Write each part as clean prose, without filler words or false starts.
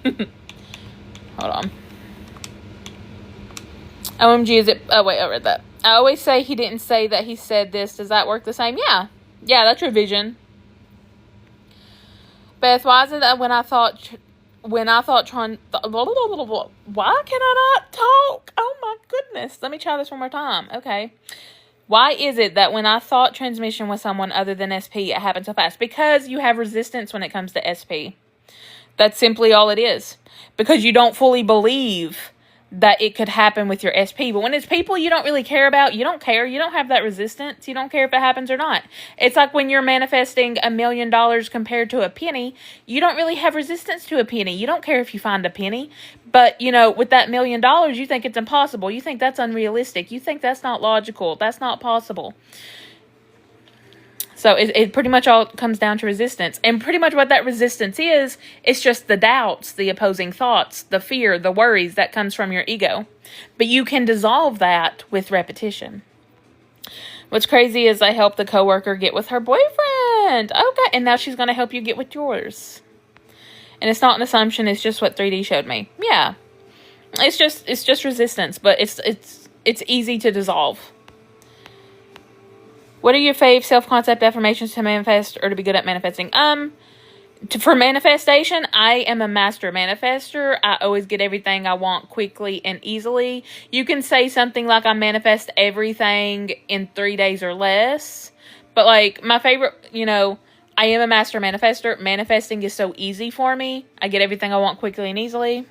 Hold on. OMG, is it... Oh, wait, I read that. I always say he didn't say that he said this. Does that work the same? Yeah. Yeah, that's revision. Beth, why is it that when I thought why can I not talk? Oh, my goodness. Let me try this one more time. Okay. Why is it that when I thought transmission was someone other than SP, it happened so fast? Because you have resistance when it comes to SP. That's simply all it is. Because you don't fully believe that it could happen with your SP. But when it's people you don't really care about, you don't care. You don't have that resistance. You don't care if it happens or not. It's like when you're manifesting $1 million compared to a penny, you don't really have resistance to a penny. You don't care if you find a penny. But, you know, with that $1 million, you think it's impossible. You think that's unrealistic. You think that's not logical. That's not possible. So it pretty much all comes down to resistance. And pretty much what that resistance is, it's just the doubts, the opposing thoughts, the fear, the worries that comes from your ego. But you can dissolve that with repetition. What's crazy is I helped the coworker get with her boyfriend. Okay, and now she's going to help you get with yours. And it's not an assumption, it's just what 3D showed me. Yeah. It's just resistance, but it's easy to dissolve. What are your fave self-concept affirmations to manifest or to be good at manifesting? For manifestation, I am a master manifester. I always get everything I want quickly and easily. You can say something like I manifest everything in 3 days or less. But like my favorite, you know, I am a master manifester. Manifesting is so easy for me. I get everything I want quickly and easily.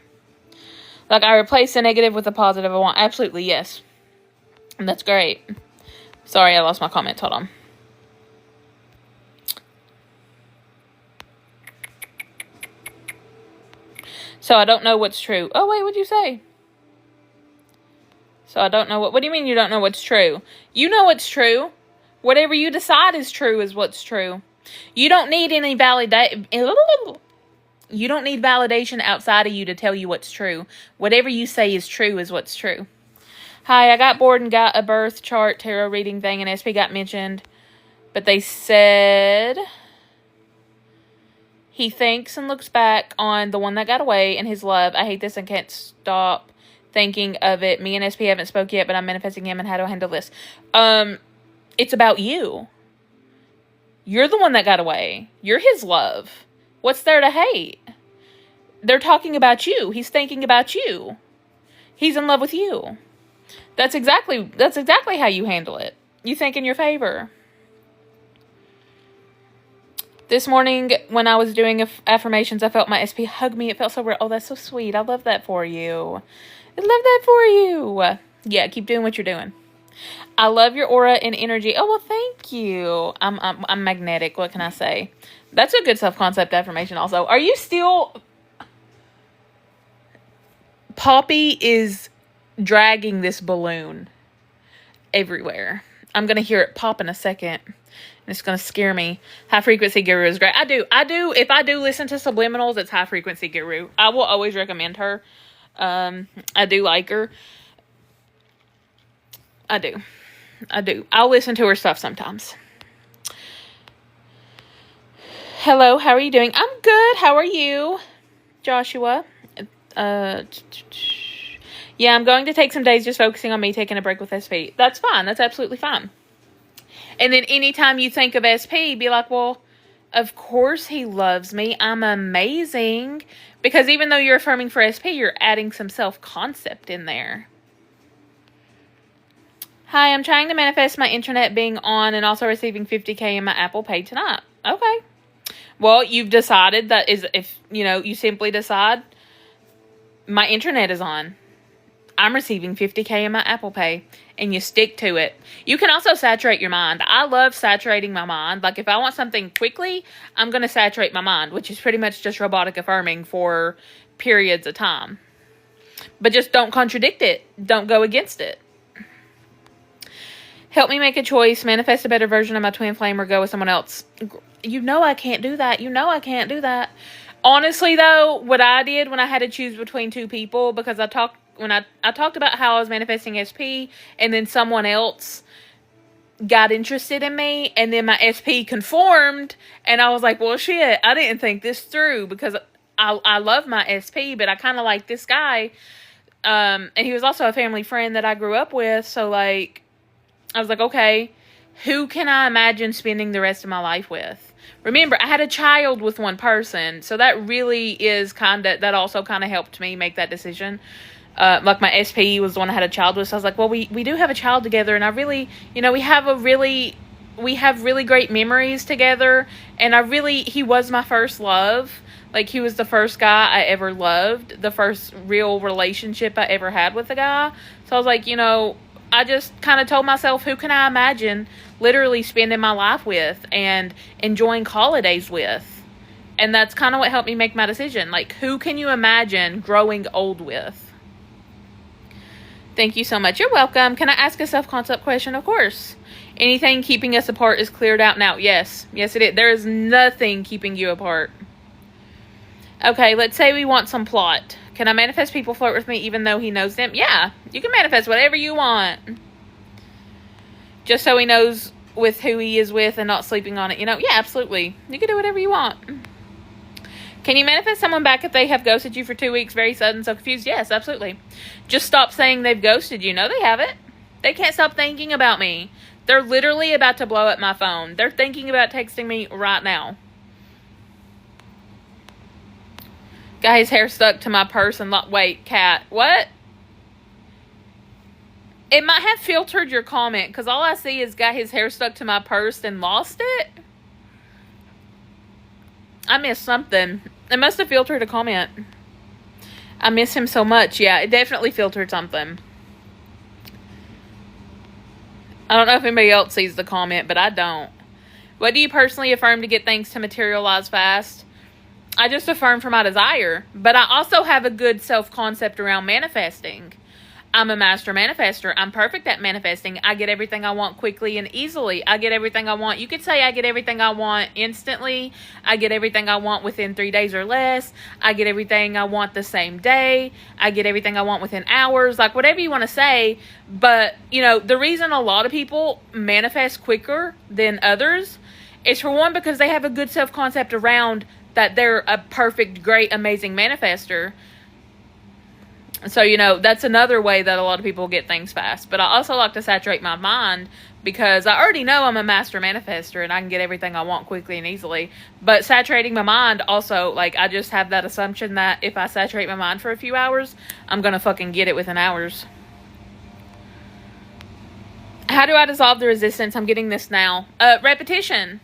Like I replace the negative with the positive I want. Absolutely, yes. And that's great. Sorry, I lost my comment. Hold on. So I don't know what's true. Oh, wait, what'd you say? So I don't know what do you mean you don't know what's true? You know what's true. Whatever you decide is true is what's true. You don't need any You don't need validation outside of you to tell you what's true. Whatever you say is true is what's true. Hi, I got bored and got a birth chart tarot reading thing, and SP got mentioned. But they said he thinks and looks back on the one that got away and his love. I hate this and can't stop thinking of it. Me and SP haven't spoke yet, but I'm manifesting him, and how do I handle this? It's about you. You're the one that got away. You're his love. What's there to hate? They're talking about you. He's thinking about you. He's in love with you. That's exactly how you handle it. You think in your favor. This morning, when I was doing affirmations, I felt my SP hug me. It felt so real. Oh, that's so sweet. I love that for you. I love that for you. Yeah, keep doing what you're doing. I love your aura and energy. Oh, well, thank you. I'm magnetic. What can I say? That's a good self-concept affirmation also. Are you still... Poppy is dragging this balloon everywhere. I'm going to hear it pop in a second. And it's going to scare me. High Frequency Guru is great. I do. If I do listen to Subliminals, it's High Frequency Guru. I will always recommend her. I do like her. I do. I'll listen to her stuff sometimes. Hello, how are you doing? I'm good. How are you, Joshua? Yeah, I'm going to take some days just focusing on me taking a break with SP. That's fine. That's absolutely fine. And then anytime you think of SP, be like, well, of course he loves me. I'm amazing. Because even though you're affirming for SP, you're adding some self-concept in there. Hi, I'm trying to manifest my internet being on and also receiving $50K in my Apple Pay tonight. Okay. Well, you've decided that is, if, you know, you simply decide, my internet is on. I'm receiving $50K in my Apple Pay, and you stick to it. You can also saturate your mind. I love saturating my mind. Like, if I want something quickly, I'm going to saturate my mind, which is pretty much just robotic affirming for periods of time. But just don't contradict it. Don't go against it. Help me make a choice, manifest a better version of my twin flame, or go with someone else. You know I can't do that. You know I can't do that. Honestly, though, what I did when I had to choose between two people, because I talked about how I was manifesting SP, and then someone else got interested in me, and then my SP conformed, and I was like, well, shit, I didn't think this through, because I love my SP, but I kind of like this guy. And he was also a family friend that I grew up with. So, like, I was like, okay, who can I imagine spending the rest of my life with? Remember, I had a child with one person. So that really is that also kind of helped me make that decision. Like my SP was the one I had a child with. So I was like, well, we do have a child together. And I really, we have really great memories together. And he was my first love. Like, he was the first guy I ever loved. The first real relationship I ever had with a guy. So I was like, I just kind of told myself, who can I imagine literally spending my life with and enjoying holidays with? And that's kind of what helped me make my decision. Like, who can you imagine growing old with? Thank you so much. You're welcome. Can I ask a self-concept question? Of course. Anything keeping us apart is cleared out now. Yes. Yes, it is. There is nothing keeping you apart. Okay, let's say we want some plot. Can I manifest people flirt with me even though he knows them? Yeah, you can manifest whatever you want. Just so he knows with who he is with and not sleeping on it. Yeah, absolutely. You can do whatever you want. Can you manifest someone back if they have ghosted you for 2 weeks? Very sudden, so confused? Yes, absolutely. Just stop saying they've ghosted you. No, they haven't. They can't stop thinking about me. They're literally about to blow up my phone. They're thinking about texting me right now. Got his hair stuck to my purse and wait, Cat, what? It might have filtered your comment, because all I see is got his hair stuck to my purse and lost it. I missed something. It must have filtered a comment. I miss him so much. Yeah, it definitely filtered something. I don't know if anybody else sees the comment, but I don't. What do you personally affirm to get things to materialize fast? I just affirm for my desire, but I also have a good self-concept around manifesting. I'm a master manifester. I'm perfect at manifesting. I get everything I want quickly and easily. I get everything I want. You could say I get everything I want instantly. I get everything I want within 3 days or less. I get everything I want the same day. I get everything I want within hours. Like, whatever you want to say. But, the reason a lot of people manifest quicker than others is, for one, because they have a good self-concept around that they're a perfect, great, amazing manifester. So, that's another way that a lot of people get things fast. But I also like to saturate my mind, because I already know I'm a master manifester and I can get everything I want quickly and easily. But saturating my mind also, like, I just have that assumption that if I saturate my mind for a few hours, I'm going to fucking get it within hours. How do I dissolve the resistance? I'm getting this now. Repetition.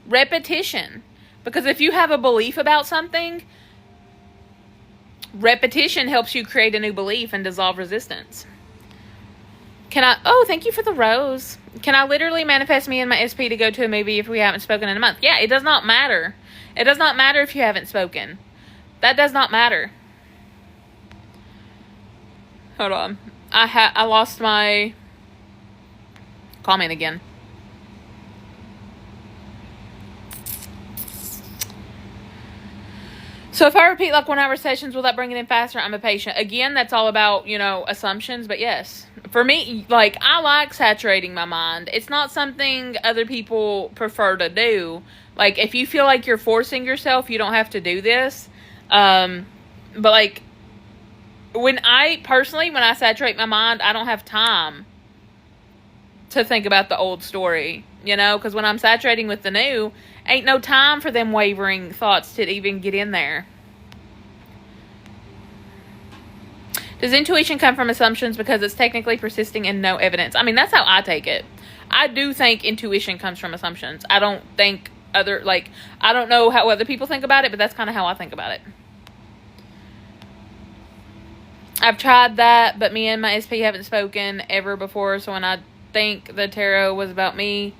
Repetition. Because if you have a belief about something, repetition helps you create a new belief and dissolve resistance. Thank you for the rose. Can I literally manifest me and my SP to go to a movie if we haven't spoken in a month? Yeah, it does not matter. It does not matter if you haven't spoken. That does not matter. Hold on. I lost my comment again. So if I repeat like 1 hour sessions, will that bring it in faster? I'm a patient. Again, that's all about, assumptions. But yes, for me, like, I like saturating my mind. It's not something other people prefer to do. Like, if you feel like you're forcing yourself, you don't have to do this. But like, when I saturate my mind, I don't have time to think about the old story, because when I'm saturating with the new, ain't no time for them wavering thoughts to even get in there. Does intuition come from assumptions because it's technically persisting and no evidence? I mean, that's how I take it. I do think intuition comes from assumptions. I don't think I don't know how other people think about it, but that's kind of how I think about it. I've tried that, but me and my SP haven't spoken ever before, so when I think the tarot was about me,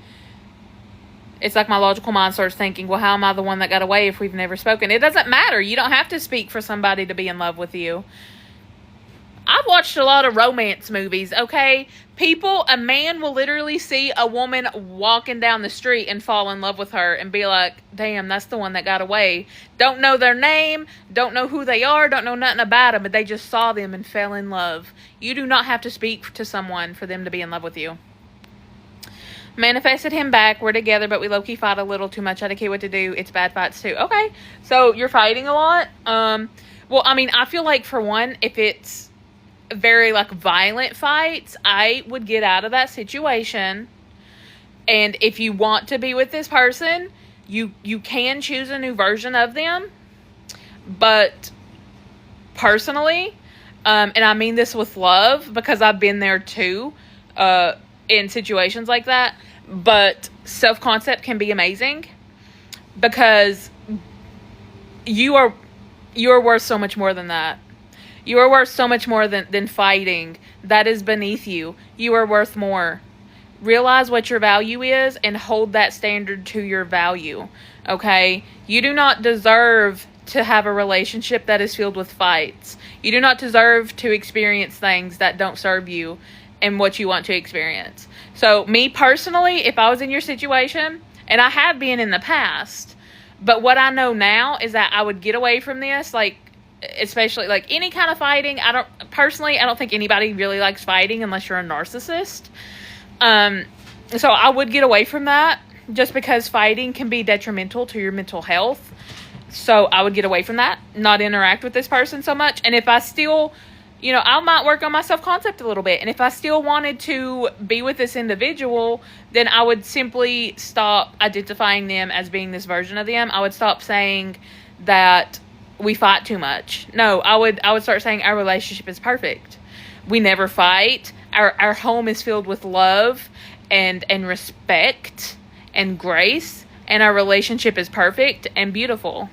it's like my logical mind starts thinking, well, how am I the one that got away if we've never spoken? It doesn't matter. You don't have to speak for somebody to be in love with you. I've watched a lot of romance movies, okay? A man will literally see a woman walking down the street and fall in love with her and be like, damn, that's the one that got away. Don't know their name, don't know who they are, don't know nothing about them, but they just saw them and fell in love. You do not have to speak to someone for them to be in love with you. Manifested him back. We're together, but we low-key fight a little too much. I don't care what to do. It's bad fights too. Okay. So you're fighting a lot. Well, I mean, I feel like for one, if it's very like violent fights, I would get out of that situation. And if you want to be with this person, you can choose a new version of them. But personally, and I mean this with love because I've been there too, in situations like that. But self-concept can be amazing because you are worth so much more than that. You are worth so much more than fighting. That is beneath you. You are worth more. Realize what your value is and hold that standard to your value. Okay? You do not deserve to have a relationship that is filled with fights. You do not deserve to experience things that don't serve you and what you want to experience. So, me personally, if I was in your situation, and I have been in the past, but what I know now is that I would get away from this, like, especially, like, any kind of fighting. I don't think anybody really likes fighting unless you're a narcissist. So I would get away from that just because fighting can be detrimental to your mental health. So I would get away from that, not interact with this person so much. And if I still, I might work on my self-concept a little bit. And if I still wanted to be with this individual, then I would simply stop identifying them as being this version of them. I would stop saying that we fight too much. No, I would start saying our relationship is perfect. We never fight. Our home is filled with love and respect and grace, and our relationship is perfect and beautiful.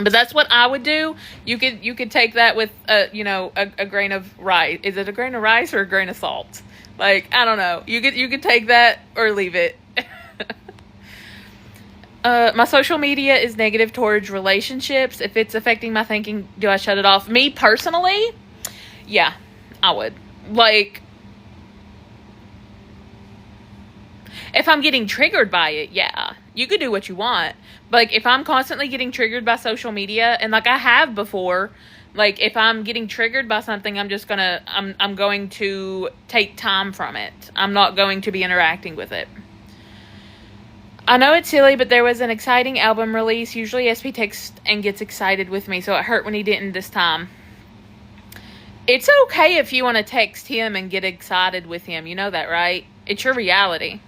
But that's what I would do. You could take that with a grain of rice. Is it a grain of rice or a grain of salt? Like, I don't know. You could take that or leave it. My social media is negative towards relationships. If it's affecting my thinking, do I shut it off? Me personally, yeah, I would. Like, if I'm getting triggered by it, yeah, you could do what you want. But, like, if I'm constantly getting triggered by social media, and, like, I have before, like, if I'm getting triggered by something, I'm going to take time from it. I'm not going to be interacting with it. I know it's silly, but there was an exciting album release. Usually SP texts and gets excited with me, so it hurt when he didn't this time. It's okay if you want to text him and get excited with him. You know that, right? It's your reality.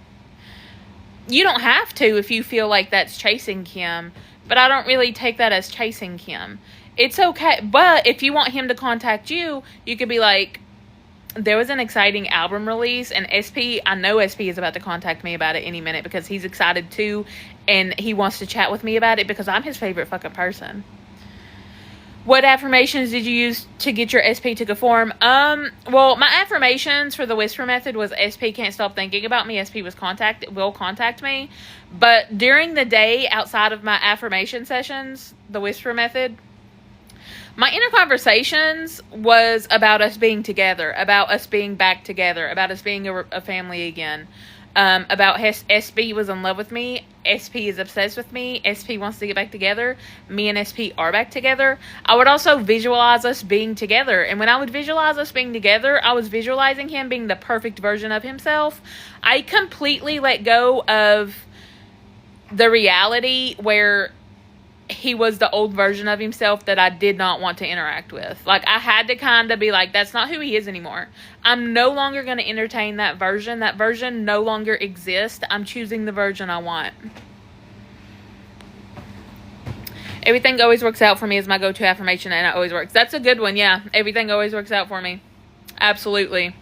You don't have to if you feel like that's chasing him, but I don't really take that as chasing him. It's okay, but if you want him to contact you, you could be like, there was an exciting album release, and I know SP is about to contact me about it any minute because he's excited too, and he wants to chat with me about it because I'm his favorite fucking person. What affirmations did you use to get your SP to conform? Well, my affirmations for the Whisper Method was SP can't stop thinking about me. SP will contact me. But during the day, outside of my affirmation sessions, the Whisper Method, my inner conversations was about us being together, about us being back together, about us being a family again. About SP was in love with me. SP is obsessed with me. SP wants to get back together. Me and SP are back together. I would also visualize us being together. And when I would visualize us being together, I was visualizing him being the perfect version of himself. I completely let go of the reality where he was the old version of himself that I did not want to interact with. Like, I had to kind of be like, that's not who he is anymore. I'm no longer going to entertain that version. That version no longer exists. I'm choosing the version I want. Everything always works out for me is my go-to affirmation, and it always works. That's a good one, yeah. Everything always works out for me. Absolutely.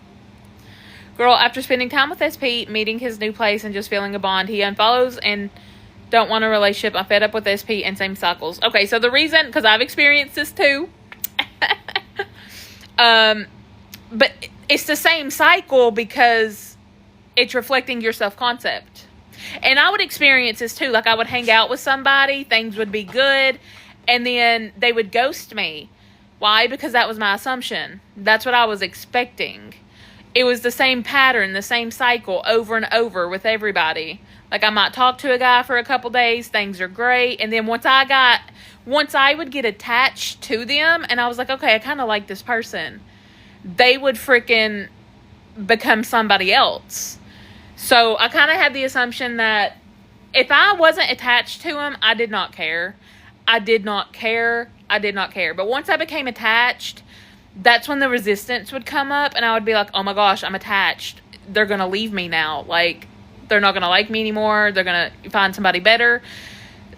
Girl, after spending time with SP, meeting his new place, and just feeling a bond, he unfollows and don't want a relationship. I'm fed up with SP and same cycles. Okay, so the reason, because I've experienced this too. But it's the same cycle because it's reflecting your self-concept. And I would experience this too. Like, I would hang out with somebody, things would be good, and then they would ghost me. Why? Because that was my assumption. That's what I was expecting. It was the same pattern, the same cycle over and over with everybody. Like, I might talk to a guy for a couple days, things are great, and then once I would get attached to them, and I was like, okay, I kind of like this person, they would freaking become somebody else. So I kind of had the assumption that if I wasn't attached to him, I did not care. I did not care. I did not care. But once I became attached, that's when the resistance would come up, and I would be like, oh my gosh, I'm attached. They're going to leave me now. Like, they're not going to like me anymore. They're going to find somebody better.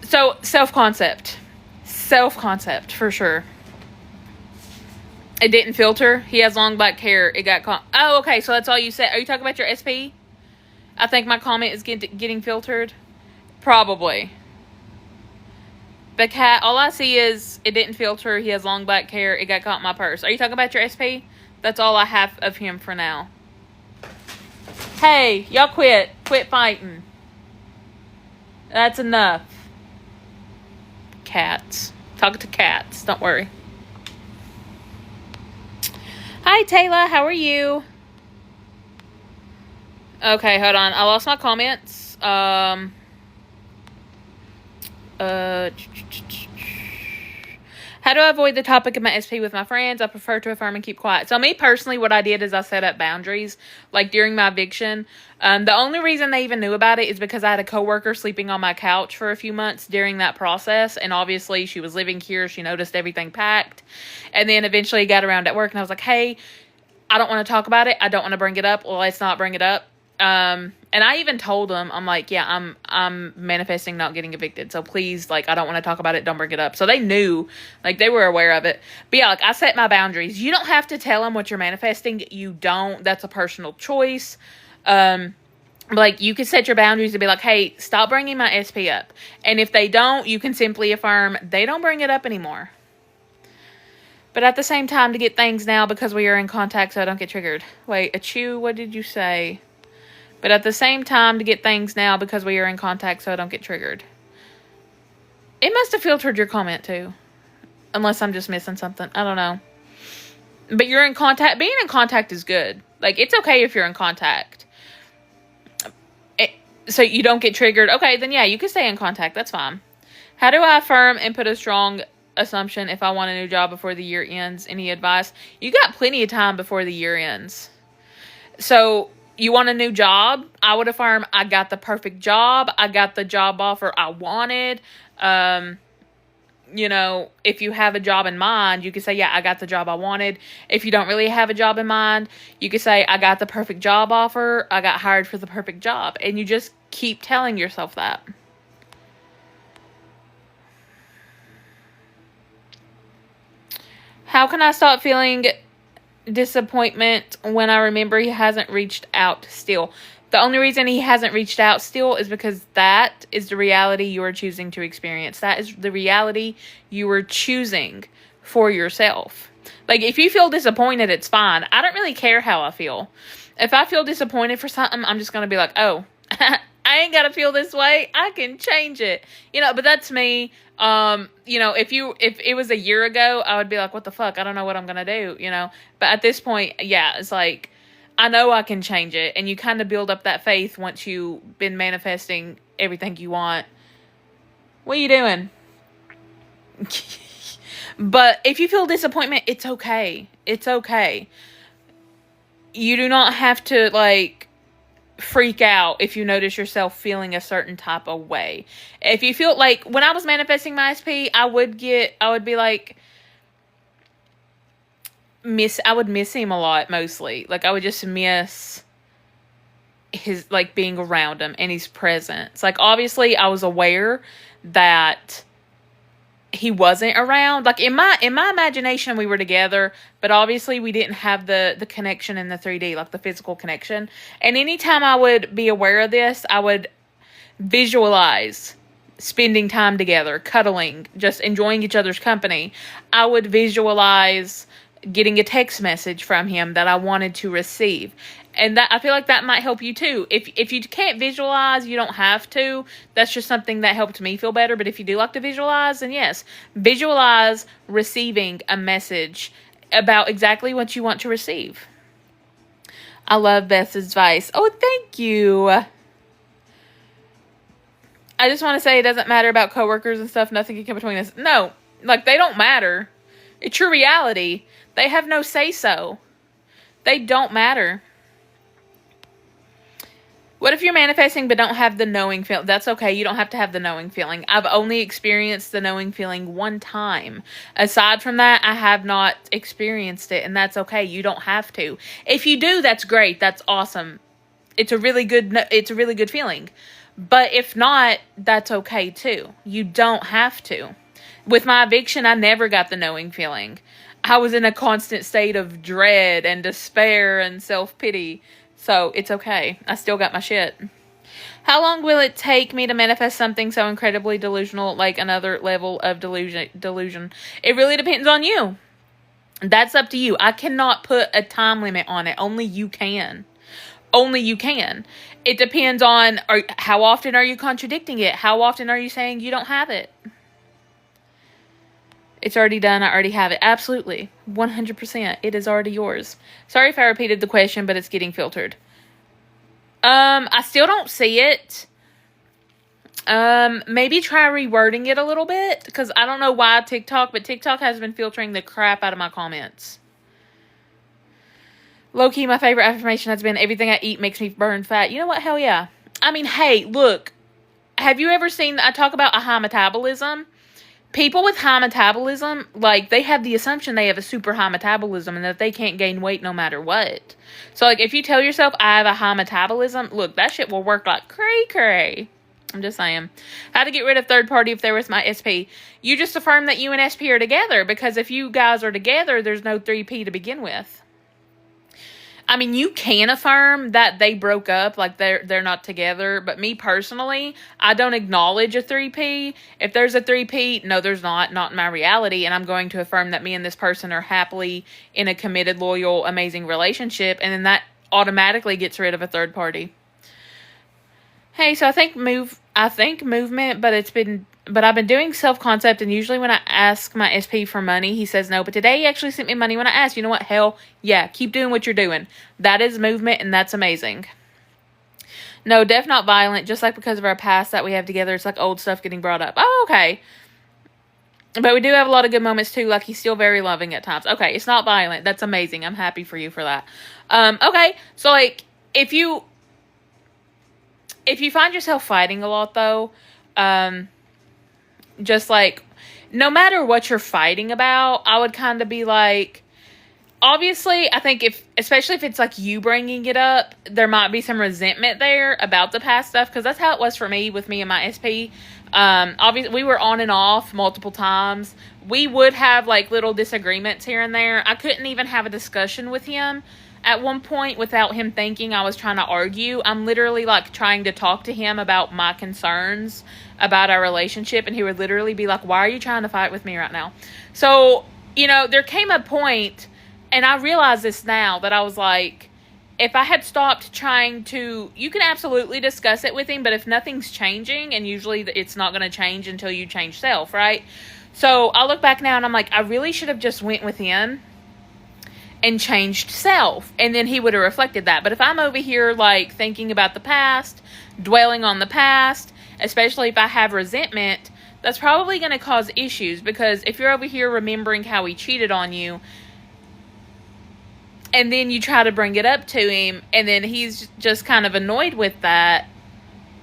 So, self-concept. Self-concept, for sure. It didn't filter. He has long black hair. It got caught. Oh, okay, so that's all you said. Are you talking about your SP? I think my comment is getting filtered. Probably. The cat, all I see is it didn't filter. He has long black hair. It got caught in my purse. Are you talking about your SP? That's all I have of him for now. Hey, y'all quit. Quit fighting. That's enough. Cats. Talk to cats. Don't worry. Hi, Taylor. How are you? Okay, hold on. I lost my comments. How do I avoid the topic of my SP with my friends? I prefer to affirm and keep quiet. So me personally, what I did is I set up boundaries, like during my eviction. The only reason they even knew about it is because I had a coworker sleeping on my couch for a few months during that process. And obviously she was living here. She noticed everything packed. And then eventually got around at work and I was like, hey, I don't want to talk about it. I don't want to bring it up. Well, let's not bring it up. And I even told them, I'm like, yeah, I'm manifesting not getting evicted. So please, like, I don't want to talk about it. Don't bring it up. So they knew, like, they were aware of it. But yeah, like, I set my boundaries. You don't have to tell them what you're manifesting. You don't. That's a personal choice. Like, you can set your boundaries to be like, hey, stop bringing my SP up. And if they don't, you can simply affirm they don't bring it up anymore. But at the same time, to get things now because we are in contact so I don't get triggered. Wait, Achu, what did you say? But at the same time, to get things now because we are in contact so I don't get triggered. It must have filtered your comment too. Unless I'm just missing something. I don't know. But you're in contact. Being in contact is good. Like, it's okay if you're in contact. So you don't get triggered. Okay, then yeah, you can stay in contact. That's fine. How do I affirm and put a strong assumption if I want a new job before the year ends? Any advice? You got plenty of time before the year ends. So... you want a new job? I would affirm I got the perfect job. I got the job offer I wanted. You know, if you have a job in mind, you could say, yeah, I got the job I wanted. If you don't really have a job in mind, you could say, I got the perfect job offer. I got hired for the perfect job. And you just keep telling yourself that. How can I stop feeling disappointment when I remember he hasn't reached out still? The only reason he hasn't reached out still is because that is the reality you are choosing to experience. That is the reality you are choosing for yourself. Like, if you feel disappointed, it's fine. I don't really care how I feel. If I feel disappointed for something, I'm just going to be like, oh, I ain't got to feel this way. I can change it. You know, but that's me. You know, if it was a year ago, I would be like, what the fuck? I don't know what I'm going to do, you know? But at this point, yeah, it's like, I know I can change it. And you kind of build up that faith once you've been manifesting everything you want. What are you doing? But if you feel disappointment, it's okay. It's okay. You do not have to, like, freak out if you notice yourself feeling a certain type of way. If you feel like, when I was manifesting my SP, I would be like, I would miss him a lot, mostly. Like, I would just miss his, like, being around him and his presence. Like, obviously, I was aware that he wasn't around. Like, in my imagination, we were together, but obviously we didn't have the connection in the 3D, like the physical connection. And anytime I would be aware of this, I would visualize spending time together, cuddling, just enjoying each other's company. I would visualize getting a text message from him that I wanted to receive. And that, I feel like that might help you too. If you can't visualize, you don't have to. That's just something that helped me feel better. But if you do like to visualize, then yes, visualize receiving a message about exactly what you want to receive. I love Beth's advice. Oh, thank you. I just want to say it doesn't matter about coworkers and stuff. Nothing can come between us. No, like, they don't matter. It's your reality. They have no say-so. They don't matter. What if you're manifesting but don't have the knowing feeling? That's okay. You don't have to have the knowing feeling. I've only experienced the knowing feeling one time. Aside from that, I have not experienced it, and that's okay. You don't have to. If you do, that's great. That's awesome. It's a really good feeling. But if not, that's okay too. You don't have to. With my eviction, I never got the knowing feeling. I was in a constant state of dread and despair and self-pity. So, it's okay. I still got my shit. How long will it take me to manifest something so incredibly delusional, like another level of delusion? It really depends on you. That's up to you. I cannot put a time limit on it. Only you can. Only you can. It depends on how often are you contradicting it? How often are you saying you don't have it? It's already done. I already have it. Absolutely. 100%. It is already yours. Sorry if I repeated the question, but it's getting filtered. I still don't see it. Maybe try rewording it a little bit, because I don't know why TikTok, but TikTok has been filtering the crap out of my comments. Low-key, my favorite affirmation has been, everything I eat makes me burn fat. You know what? Hell yeah. I mean, hey, look. Have you ever seen, I talk about a high metabolism? People with high metabolism, like, they have the assumption they have a super high metabolism and that they can't gain weight no matter what. So, like, if you tell yourself, I have a high metabolism, look, that shit will work like cray-cray. I'm just saying. How to get rid of third party if there was my SP. You just affirm that you and SP are together, because if you guys are together, there's no 3P to begin with. I mean, you can affirm that they broke up, like they're not together. But me personally, I don't acknowledge a 3P. If there's a 3P, no, there's not in my reality. And I'm going to affirm that me and this person are happily in a committed, loyal, amazing relationship. And then that automatically gets rid of a third party. Hey, so I think movement, but I've been doing self-concept, and usually when I ask my SP for money, he says no. But today he actually sent me money when I asked. You know what? Hell, yeah, keep doing what you're doing. That is movement, and that's amazing. No, deaf, not violent, just like because of our past that we have together. It's like old stuff getting brought up. Oh, okay. But we do have a lot of good moments, too. Like, he's still very loving at times. Okay, it's not violent. That's amazing. I'm happy for you for that. Okay, so, like, if you find yourself fighting a lot, though, just like, no matter what you're fighting about, I would kind of be like, obviously, I think especially if it's like you bringing it up, there might be some resentment there about the past stuff, because that's how it was for me with me and my SP. Obviously, we were on and off multiple times. We would have like little disagreements here and there. I couldn't even have a discussion with him at one point without him thinking I was trying to argue. I'm literally like trying to talk to him about my concerns about our relationship, and he would literally be like, why are you trying to fight with me right now? So, you know, there came a point, and I realize this now, that I was like, if I had stopped trying to, you can absolutely discuss it with him, but if nothing's changing, and usually it's not going to change until you change self, right? So I look back now and I'm like, I really should have just went with him and changed self, and then he would have reflected that. But if I'm over here like thinking about the past, dwelling on the past, especially if I have resentment, that's probably going to cause issues, because if you're over here remembering how he cheated on you, and then you try to bring it up to him, and then he's just kind of annoyed with that,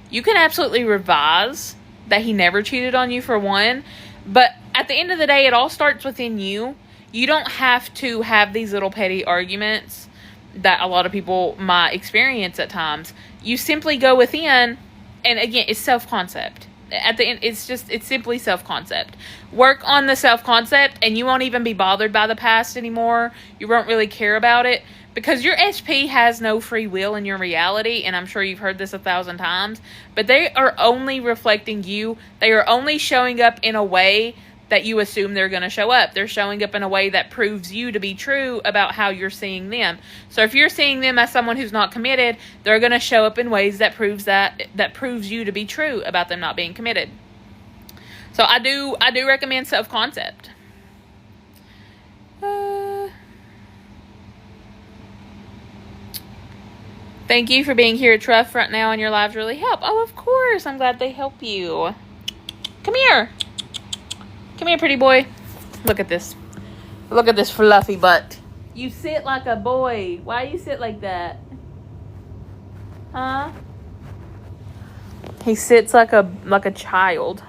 you can absolutely revise that he never cheated on you, for one. But at the end of the day, it all starts within you. You don't have to have these little petty arguments that a lot of people might experience at times. You simply go within, and again, it's self-concept. At the end, it's simply self-concept. Work on the self-concept, and you won't even be bothered by the past anymore. You won't really care about it, because your SP has no free will in your reality, and I'm sure you've heard this 1,000 times, but they are only reflecting you. They are only showing up in a way that you assume they're going to show up. They're showing up in a way that proves you to be true about how you're seeing them. So if you're seeing them as someone who's not committed, they're going to show up in ways that proves you to be true about them not being committed. So I do recommend self-concept. Thank you for being here at Truff right now, and your lives really help. Oh, of course. I'm glad they help you. Come here. Come here, pretty boy. Look at this. Look at this fluffy butt. You sit like a boy. Why you sit like that? Huh? He sits like a child.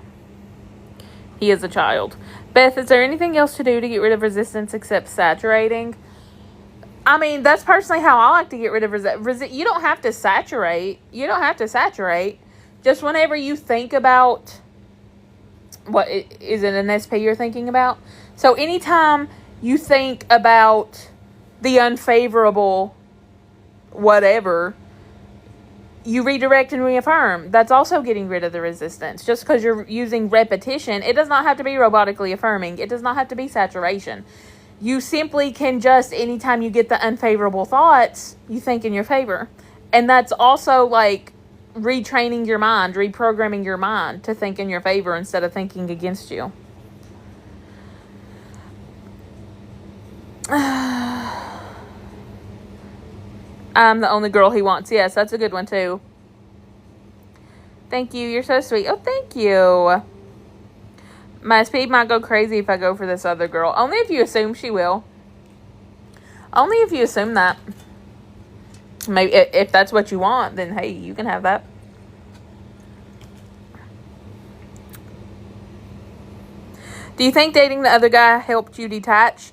He is a child. Beth, is there anything else to do to get rid of resistance except saturating? I mean, that's personally how I like to get rid of resistance. You don't have to saturate. Just whenever you think about, what, is it an SP you're thinking about? So anytime you think about the unfavorable whatever, you redirect and reaffirm. That's also getting rid of the resistance. Just because you're using repetition, it does not have to be robotically affirming. It does not have to be saturation. You simply can just, anytime you get the unfavorable thoughts, you think in your favor. And that's also like retraining your mind, reprogramming your mind to think in your favor instead of thinking against you. I'm the only girl he wants. Yes, that's a good one too. Thank you. You're so sweet. Oh, thank you. My speed might go crazy if I go for this other girl. Only if you assume she will. Only if you assume that. Maybe if that's what you want, then hey, you can have that. Do you think dating the other guy helped you detach?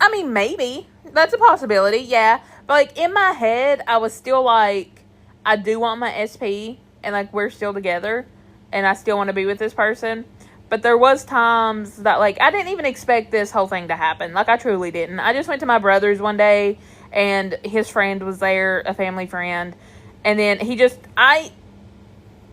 I mean, maybe. That's a possibility, yeah. But, like, in my head, I was still, like, I do want my SP, and, like, we're still together, and I still want to be with this person. But there was times that, like, I didn't even expect this whole thing to happen. Like, I truly didn't. I just went to my brother's one day, and his friend was there, a family friend. And then he just, I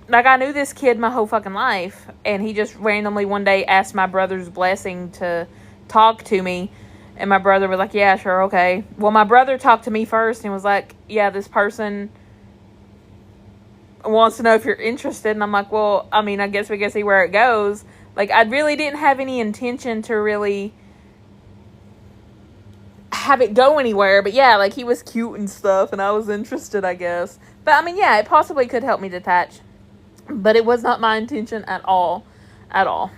knew this kid my whole fucking life, and he just randomly one day asked my brother's blessing to talk to me. And my brother was like, yeah, sure, okay. Well, my brother talked to me first and was like, yeah, this person wants to know if you're interested. And I'm like, well, I mean, I guess we can see where it goes. Like, I really didn't have any intention to really have it go anywhere. But yeah, like, he was cute and stuff, and I was interested, I guess. But, I mean, yeah, it possibly could help me detach. But it was not my intention at all. At all.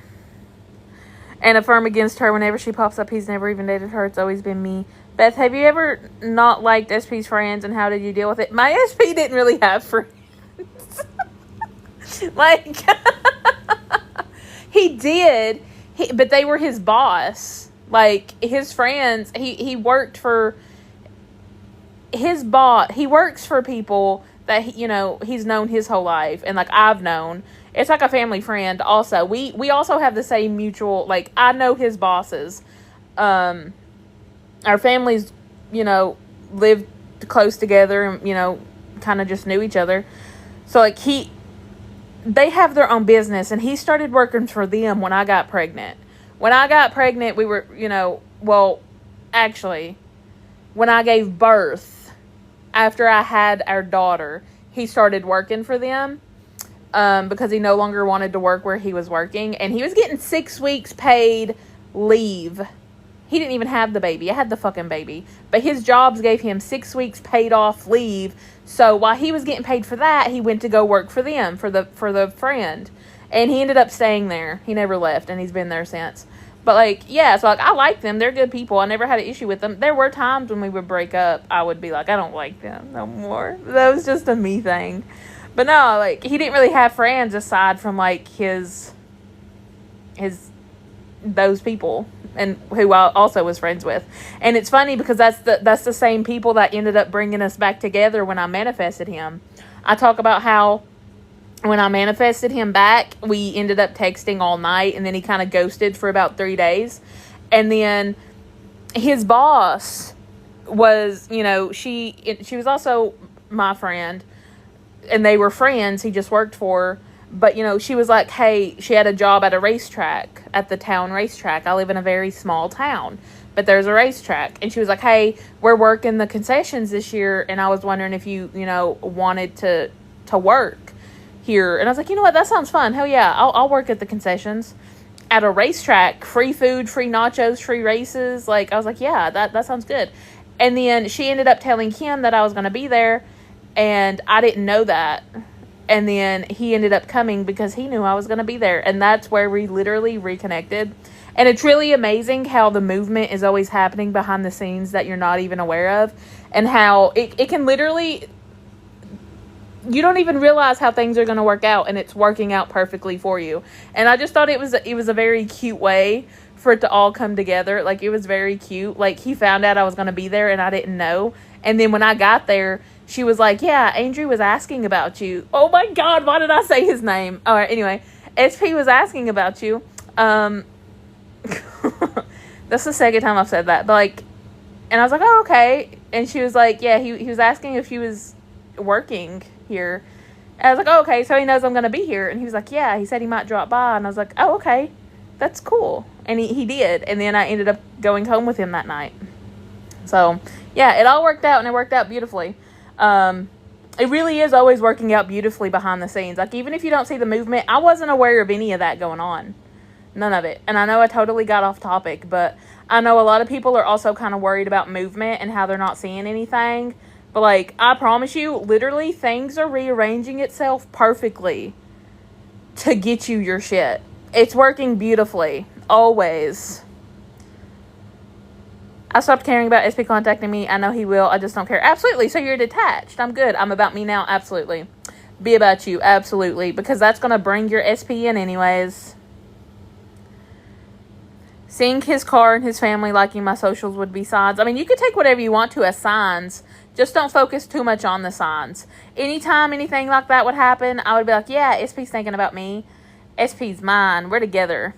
And affirm against her whenever she pops up. He's never even dated her. It's always been me. Beth, have you ever not liked SP's friends, and how did you deal with it? My SP didn't really have friends. Like, he did, but they were his boss. Like, his friends, he worked for his boss. He works for people that, he's known his whole life, and, like, I've known. It's like a family friend also. We also have the same mutual, like, I know his bosses. Our families, lived close together and, kind of just knew each other. So, like, they have their own business, and he started working for them when I got pregnant. When I got pregnant, we were, actually, when I gave birth, after I had our daughter, he started working for them. Because he no longer wanted to work where he was working. And he was getting 6 weeks paid leave. He didn't even have the baby. I had the fucking baby. But his jobs gave him 6 weeks paid off leave. So while he was getting paid for that, he went to go work for them, for the friend. And he ended up staying there. He never left, and he's been there since. But, like, yeah, so, like, I like them. They're good people. I never had an issue with them. There were times when we would break up, I would be like, I don't like them no more. That was just a me thing. But no, like, he didn't really have friends aside from, like, those people, and who I also was friends with. And it's funny because that's the same people that ended up bringing us back together when I manifested him. I talk about how when I manifested him back, we ended up texting all night, and then he kind of ghosted for about 3 days. And then his boss was, she was also my friend. And they were friends. He just worked for her. But, she was like, hey, she had a job at a racetrack, at the town racetrack. I live in a very small town, but there's a racetrack. And she was like, hey, we're working the concessions this year, and I was wondering if you, wanted to work here. And I was like, you know what, that sounds fun. Hell yeah, I'll work at the concessions. At a racetrack, free food, free nachos, free races. Like, I was like, yeah, that sounds good. And then she ended up telling Kim that I was going to be there. And I didn't know that. And then he ended up coming because he knew I was going to be there. And that's where we literally reconnected. And it's really amazing how the movement is always happening behind the scenes that you're not even aware of. And how it can literally, you don't even realize how things are going to work out, and it's working out perfectly for you. And I just thought it was a very cute way for it to all come together. Like, it was very cute. Like, he found out I was going to be there, and I didn't know. And then when I got there, she was like, yeah, Andrew was asking about you. Oh, my God, why did I say his name? All right, anyway, SP was asking about you. That's the second time I've said that. But, like, and I was like, oh, okay. And she was like, yeah, he was asking if she was working here. And I was like, oh, okay, so he knows I'm going to be here. And he was like, yeah, he said he might drop by. And I was like, oh, okay, that's cool. And he did. And then I ended up going home with him that night. So, yeah, it all worked out, and it worked out beautifully. It really is always working out beautifully behind the scenes. Like, even if you don't see the movement, I wasn't aware of any of that going on. None of it. And I know I totally got off topic, but I know a lot of people are also kind of worried about movement and how they're not seeing anything. But, like, I promise you, literally, things are rearranging itself perfectly to get you your shit. It's working beautifully. Always. I stopped caring about SP contacting me. I know he will. I just don't care. Absolutely. So you're detached. I'm good. I'm about me now. Absolutely. Be about you. Absolutely. Because that's going to bring your SP in anyways. Seeing his car and his family liking my socials would be signs. I mean, you could take whatever you want to as signs. Just don't focus too much on the signs. Anytime anything like that would happen, I would be like, yeah, SP's thinking about me. SP's mine. We're together.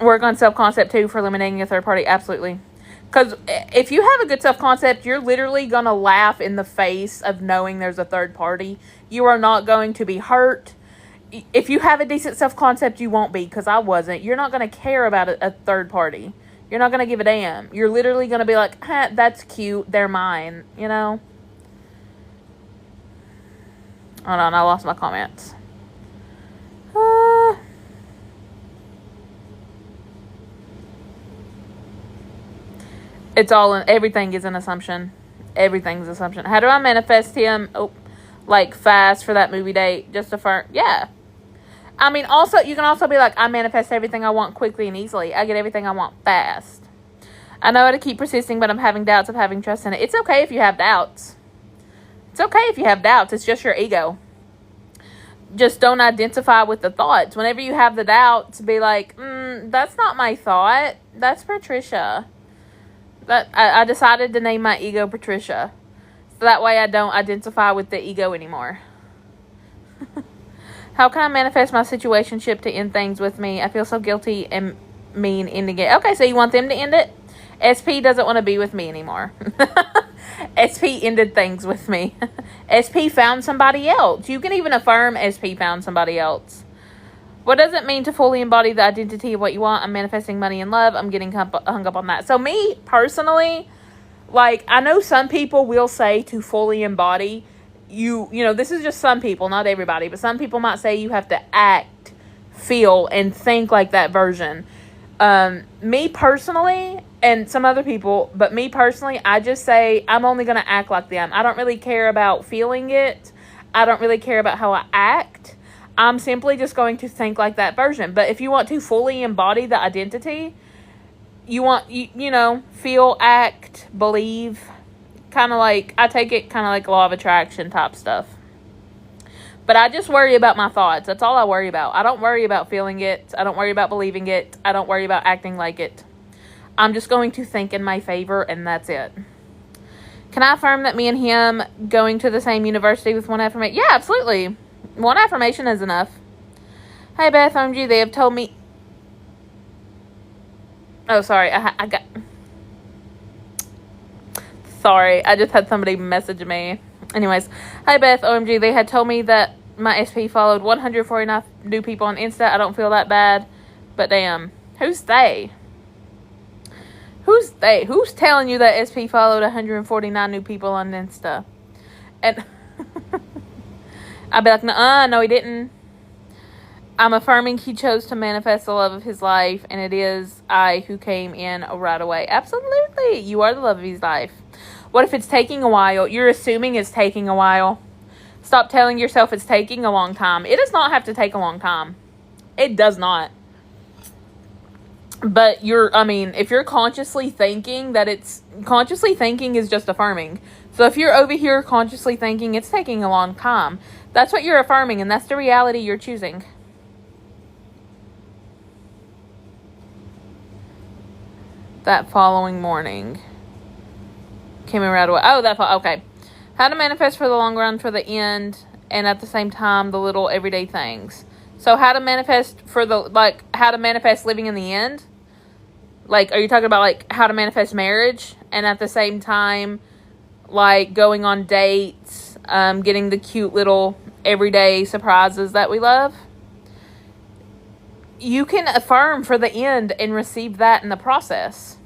Work on self-concept too for eliminating a third party. Absolutely. Because if you have a good self-concept, you're literally going to laugh in the face of knowing there's a third party. You are not going to be hurt. If you have a decent self-concept, you won't be, because I wasn't. You're not going to care about a third party. You're not going to give a damn. You're literally going to be like, that's cute. They're mine. You know? Hold on. I lost my comments. It's all everything is an assumption. Everything's an assumption. How do I manifest him? Oh, like fast for that movie date? Just affirm. Yeah. I mean, also, you can also be like, I manifest everything I want quickly and easily. I get everything I want fast. I know how to keep persisting, but I'm having doubts of having trust in it. It's okay if you have doubts. It's okay if you have doubts. It's just your ego. Just don't identify with the thoughts. Whenever you have the doubts, be like, that's not my thought. That's Patricia. I decided to name my ego Patricia. So that way I don't identify with the ego anymore. How can I manifest my situationship to end things with me? I feel so guilty and mean ending it. Okay, so you want them to end it? SP doesn't want to be with me anymore. SP ended things with me. SP found somebody else. You can even affirm SP found somebody else. What does it mean to fully embody the identity of what you want? I'm manifesting money and love. I'm getting hung up on that. So me, personally, like, I know some people will say to fully embody, you know, this is just some people, not everybody, but some people might say you have to act, feel, and think like that version. Me personally, and some other people, but me personally, I just say I'm only going to act like them. I don't really care about feeling it. I don't really care about how I act. I'm simply just going to think like that version. But if you want to fully embody the identity, you want, you know, feel, act, believe, kind of like, I take it kind of like law of attraction type stuff. But I just worry about my thoughts. That's all I worry about. I don't worry about feeling it. I don't worry about believing it. I don't worry about acting like it. I'm just going to think in my favor, and that's it. Can I affirm that me and him going to the same university with one affirmation? Yeah, absolutely. One affirmation is enough. Hey, Beth, OMG, they have told me... Oh, sorry. I got... Sorry, I just had somebody message me. Anyways, hi, Beth, OMG, they had told me that my SP followed 149 new people on Insta. I don't feel that bad, but damn. Who's they? Who's they? Who's telling you that SP followed 149 new people on Insta? And... I'd be like, no, he didn't. I'm affirming he chose to manifest the love of his life, and it is I who came in right away. Absolutely. You are the love of his life. What if it's taking a while? You're assuming it's taking a while. Stop telling yourself it's taking a long time. It does not have to take a long time. It does not. But if you're consciously thinking consciously thinking is just affirming. So if you're over here consciously thinking it's taking a long time, that's what you're affirming, and that's the reality you're choosing. That following morning. Came in right away. Oh, okay. How to manifest for the long run, for the end, and at the same time, the little everyday things. So how to manifest how to manifest living in the end? Like, are you talking about, like, how to manifest marriage, and at the same time, like, going on dates, getting the cute little everyday surprises that we love? You can affirm for the end and receive that in the process.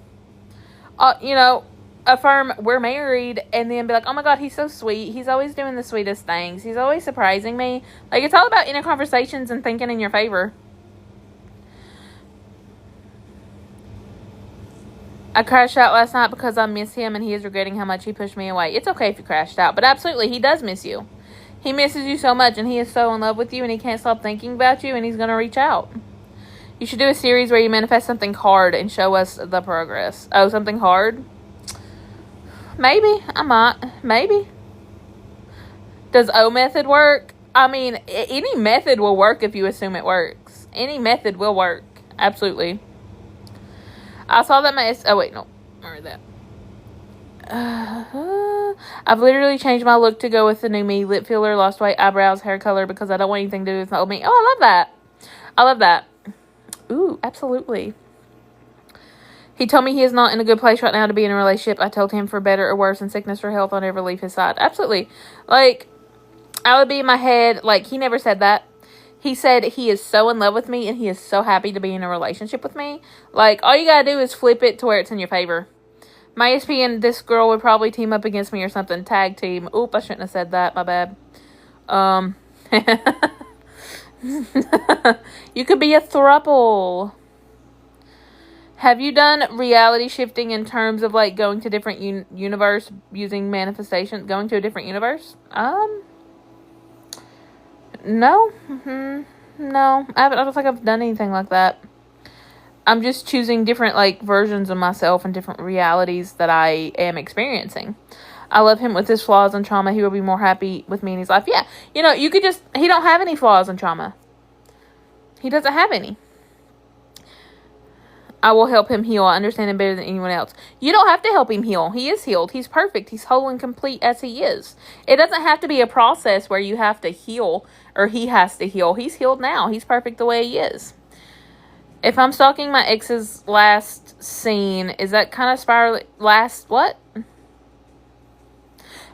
Affirm we're married, and then be like, oh my God, he's so sweet. He's always doing the sweetest things. He's always surprising me. Like, it's all about inner conversations and thinking in your favor. I crashed out last night because I miss him, and he is regretting how much he pushed me away. It's okay if you crashed out, but absolutely, he does miss you. He misses you so much, and he is so in love with you, and he can't stop thinking about you, and he's going to reach out. You should do a series where you manifest something hard and show us the progress. Oh, something hard? Maybe. I might. Maybe. Does O method work? Any method will work if you assume it works. Any method will work. Absolutely. I saw that oh, wait, no. Remember that. I've literally changed my look to go with the new me. Lip filler, lost weight, eyebrows, hair color, because I don't want anything to do with old me. Oh, I love that. I love that. Ooh, absolutely. He told me he is not in a good place right now to be in a relationship. I told him for better or worse, in sickness or health, I'll never leave his side. Absolutely. Like, I would be in my head, like, he never said that. He said he is so in love with me and he is so happy to be in a relationship with me. Like, all you gotta do is flip it to where it's in your favor. My SP and this girl would probably team up against me or something. Tag team. Oop, I shouldn't have said that. My bad. You could be a throuple. Have you done reality shifting in terms of, like, going to different universe using manifestation? Going to a different universe? No. No. I don't think I've done anything like that. I'm just choosing different, like, versions of myself and different realities that I am experiencing. I love him with his flaws and trauma. He will be more happy with me in his life. Yeah. You could just... He don't have any flaws and trauma. He doesn't have any. I will help him heal. I understand him better than anyone else. You don't have to help him heal. He is healed. He's perfect. He's whole and complete as he is. It doesn't have to be a process where you have to heal or he has to heal. He's healed now. He's perfect the way he is. If I'm stalking my ex's last scene, is that kind of spiraling? Last what?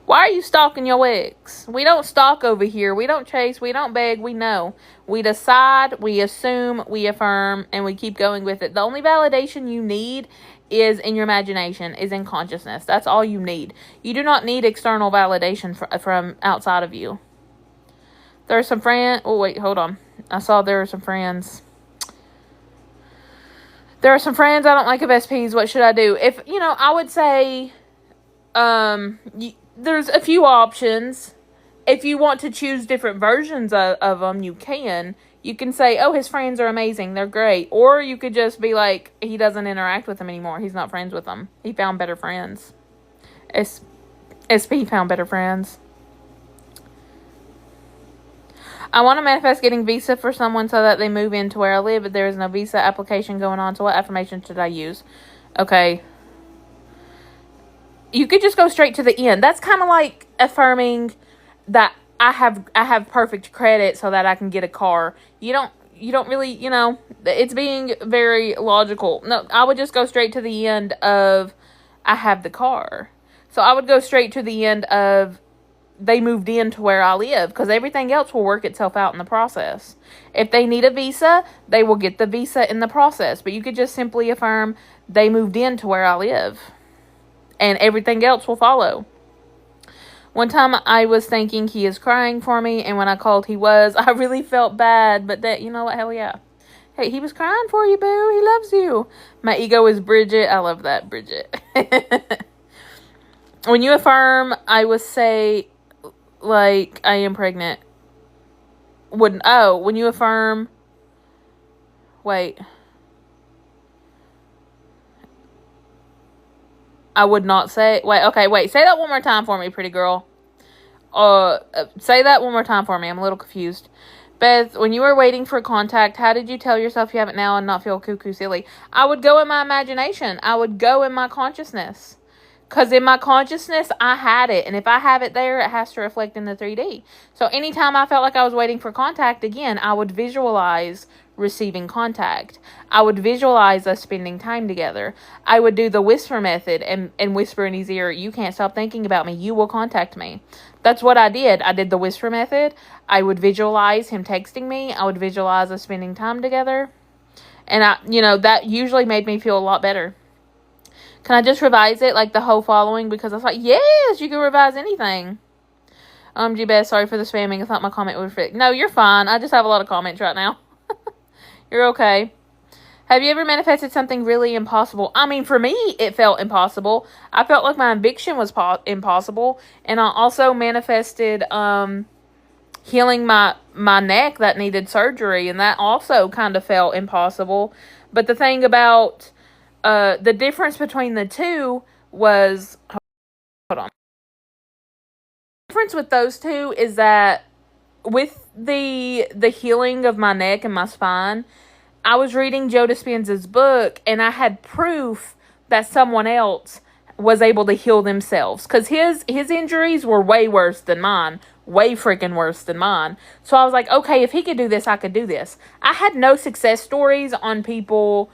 Why are you stalking your ex? We don't stalk over here. We don't chase. We don't beg. We know. We decide. We assume. We affirm. And we keep going with it. The only validation you need is in your imagination, is in consciousness. That's all you need. You do not need external validation from outside of you. There are some friends. Oh, wait. Hold on. I saw there are some friends. There are some friends I don't like of SPs. What should I do? I would say, there's a few options. If you want to choose different versions of them, you can. You can say, oh, his friends are amazing. They're great. Or you could just be like, he doesn't interact with them anymore. He's not friends with them. He found better friends. SP found better friends. I want to manifest getting visa for someone so that they move into where I live, but there is no visa application going on. So what affirmation should I use? Okay. You could just go straight to the end. That's kind of like affirming that I have perfect credit so that I can get a car. You don't really, it's being very logical. No, I would just go straight to the end of I have the car. So I would go straight to the end of they moved into where I live, because everything else will work itself out in the process. If they need a visa, they will get the visa in the process. But you could just simply affirm they moved into where I live. And everything else will follow. One time I was thinking he is crying for me, and when I called he was. I really felt bad, but that, you know what, hell yeah. Hey, he was crying for you, boo. He loves you. My ego is Bridget. I love that, Bridget. When you affirm, I would say, like, I am pregnant. When you affirm, wait. I would not say... Wait, okay, wait. Say that one more time for me, pretty girl. Say that one more time for me. I'm a little confused. Beth, when you were waiting for contact, how did you tell yourself you have it now and not feel cuckoo silly? I would go in my imagination. I would go in my consciousness. Because in my consciousness, I had it. And if I have it there, it has to reflect in the 3D. So anytime I felt like I was waiting for contact, again, I would visualize receiving contact. I would visualize us spending time together. I would do the whisper method and whisper in his ear, you can't stop thinking about me. You will contact me. That's what I did. I did the whisper method. I would visualize him texting me. I would visualize us spending time together. And that usually made me feel a lot better. Can I just revise it, like the whole following? Because I was like, yes, you can revise anything. Beth, sorry for the spamming. I thought my comment would fit. No, you're fine. I just have a lot of comments right now. You're okay. Have you ever manifested something really impossible? I mean, for me, it felt impossible. I felt like my eviction was impossible. And I also manifested healing my neck that needed surgery. And that also kind of felt impossible. But the thing about the difference between the two was... Hold on. The difference with those two is that with the healing of my neck and my spine, I was reading Joe Dispenza's book, and I had proof that someone else was able to heal themselves. Because his injuries were way worse than mine. Way freaking worse than mine. So I was like, okay, if he could do this, I could do this. I had no success stories on people,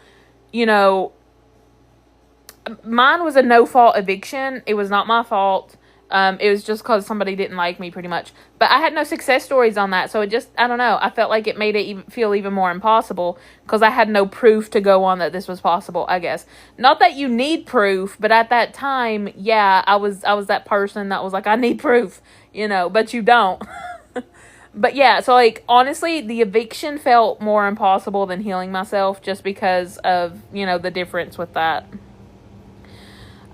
mine was a no-fault eviction. It was not my fault. It was just because somebody didn't like me, pretty much. But I had no success stories on that, so it just, I don't know. I felt like it made it feel even more impossible because I had no proof to go on that this was possible, I guess. Not that you need proof, but at that time, yeah, I was that person that was like, I need proof, but you don't. But yeah, so like, honestly, the eviction felt more impossible than healing myself just because of, the difference with that.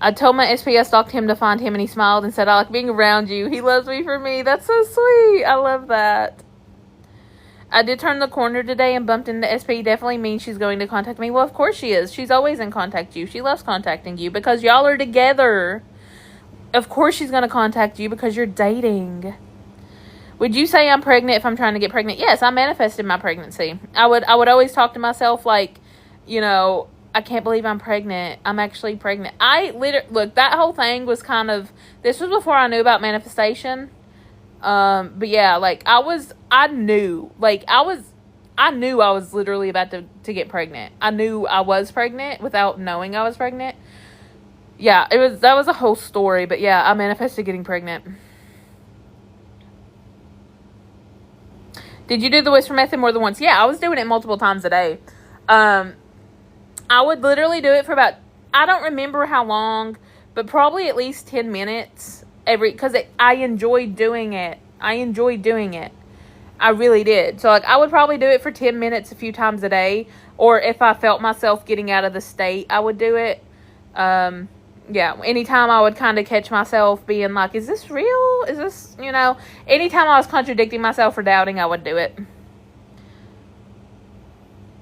I told my SP I stalked him to find him, and he smiled and said, I like being around you. He loves me for me. That's so sweet. I love that. I did turn the corner today and bumped into SP. Definitely means she's going to contact me. Well, of course she is. She's always in contact you. She loves contacting you because y'all are together. Of course she's going to contact you because you're dating. Would you say I'm pregnant if I'm trying to get pregnant? Yes, I manifested my pregnancy. I would always talk to myself like, I can't believe I'm pregnant. I'm actually pregnant. Look, that whole thing was this was before I knew about manifestation. But yeah, like, I knew I was literally about to get pregnant. I knew I was pregnant without knowing I was pregnant. Yeah, that was a whole story, but yeah, I manifested getting pregnant. Did you do the whisper method more than once? Yeah, I was doing it multiple times a day. I would literally do it for about, I don't remember how long, but probably at least 10 minutes because I enjoyed doing it. I really did. So like, I would probably do it for 10 minutes a few times a day, or if I felt myself getting out of the state, I would do it. Yeah, anytime I would kind of catch myself being like, is this real? Is this, anytime I was contradicting myself or doubting, I would do it.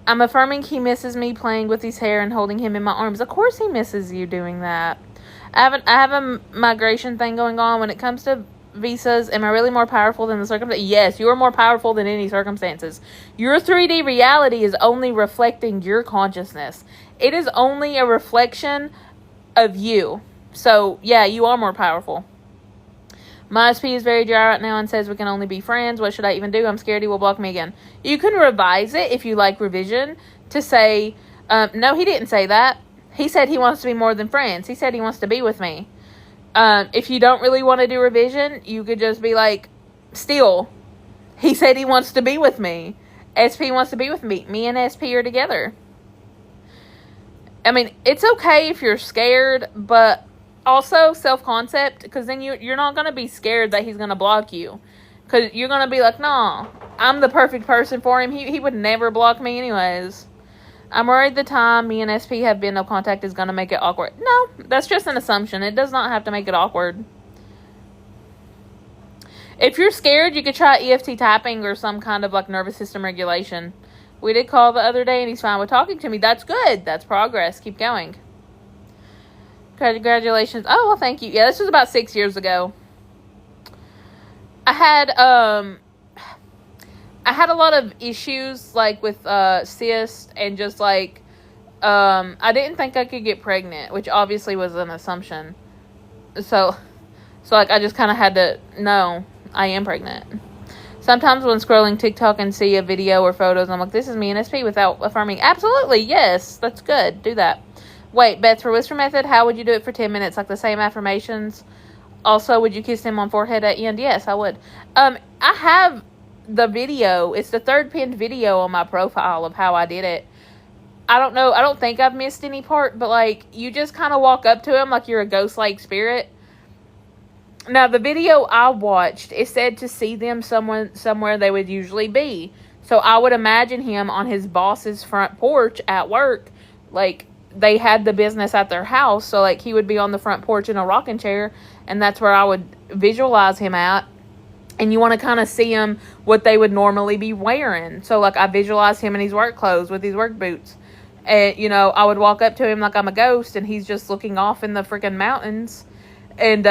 I'm affirming he misses me playing with his hair and holding him in my arms. Of course he misses you doing that. I have a migration thing going on. When it comes to visas, am I really more powerful than the circumstances? Yes, you are more powerful than any circumstances. Your 3D reality is only reflecting your consciousness. It is only a reflection of you. So, yeah, you are more powerful. My SP is very dry right now and says we can only be friends. What should I even do? I'm scared he will block me again. You can revise it if you like revision to say, no, he didn't say that. He said he wants to be more than friends. He said he wants to be with me. If you don't really want to do revision, you could just be like, still, he said he wants to be with me. SP wants to be with me. Me and SP are together. I mean, it's okay if you're scared, but also self-concept, because then you're not going to be scared that he's going to block you. Because you're going to be like, no, I'm the perfect person for him. He would never block me anyways. I'm worried the time me and SP have been no contact is going to make it awkward. No, that's just an assumption. It does not have to make it awkward. If you're scared, you could try EFT tapping or some kind of like nervous system regulation. We did call the other day and he's fine with talking to me. That's good. That's progress. Keep going. Congratulations. Oh, well, thank you. Yeah, this was about 6 years ago. I had a lot of issues, like, with cysts and just, like, I didn't think I could get pregnant, which obviously was an assumption. So like, I just kind of had to know I am pregnant. Sometimes when scrolling TikTok and see a video or photos, I'm like, this is me in SP, without affirming. Absolutely, yes, that's good. Do that. Wait, Beth, for Whisper Method, how would you do it for 10 minutes? Like the same affirmations? Also, would you kiss him on forehead at end? Yes, I would. I have the video. It's the third pinned video on my profile of how I did it. I don't know. I don't think I've missed any part, but, like, you just kind of walk up to him like you're a ghost-like spirit. Now, the video I watched, it said to see them somewhere they would usually be. So I would imagine him on his boss's front porch at work. Like, they had the business at their house, so, like, he would be on the front porch in a rocking chair, and that's where I would visualize him at. And you want to kind of see him what they would normally be wearing. So, like, I visualize him in his work clothes with his work boots. And, you know, I would walk up to him like I'm a ghost, and he's just looking off in the freaking mountains. And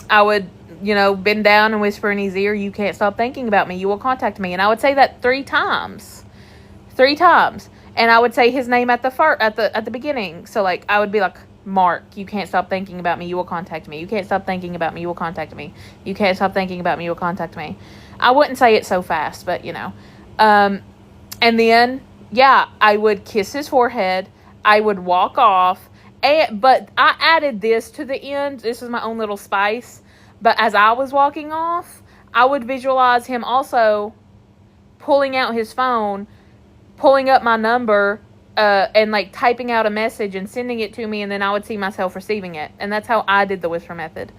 I would, you know, bend down and whisper in his ear, you can't stop thinking about me. You will contact me. And I would say that 3 times. 3 times. And I would say his name at the beginning. So, like, I would be like, Mark, you can't stop thinking about me. You will contact me. You can't stop thinking about me. You will contact me. You can't stop thinking about me. You will contact me. I wouldn't say it so fast, but, you know. And then, yeah, I would kiss his forehead. I would walk off. But I added this to the end. This is my own little spice. But as I was walking off, I would visualize him also pulling out his phone, pulling up my number, and, like, typing out a message and sending it to me, and then I would see myself receiving it. And that's how I did the Whisper Method.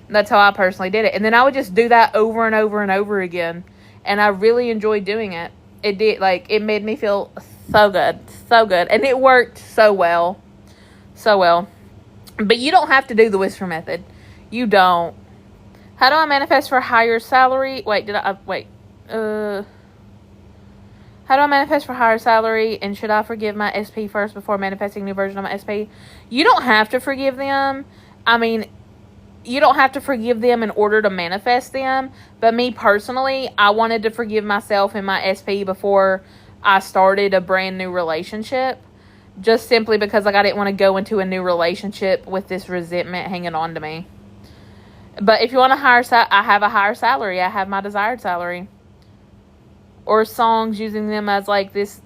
That's how I personally did it. And then I would just do that over and over and over again. And I really enjoyed doing it. It did, like, it made me feel so good. So good. And it worked so well. So well. But you don't have to do the Whisper Method. You don't. How do I manifest for a higher salary? Wait, how do I manifest for higher salary? And should I forgive my SP first before manifesting new version of my SP? You don't have to forgive them. I mean, you don't have to forgive them in order to manifest them. But me personally, I wanted to forgive myself and my SP before I started a brand new relationship. Just simply because, like, I didn't want to go into a new relationship with this resentment hanging on to me. But if you want a higher I have a higher salary. I have my desired salary. Or songs, using them as, like, this,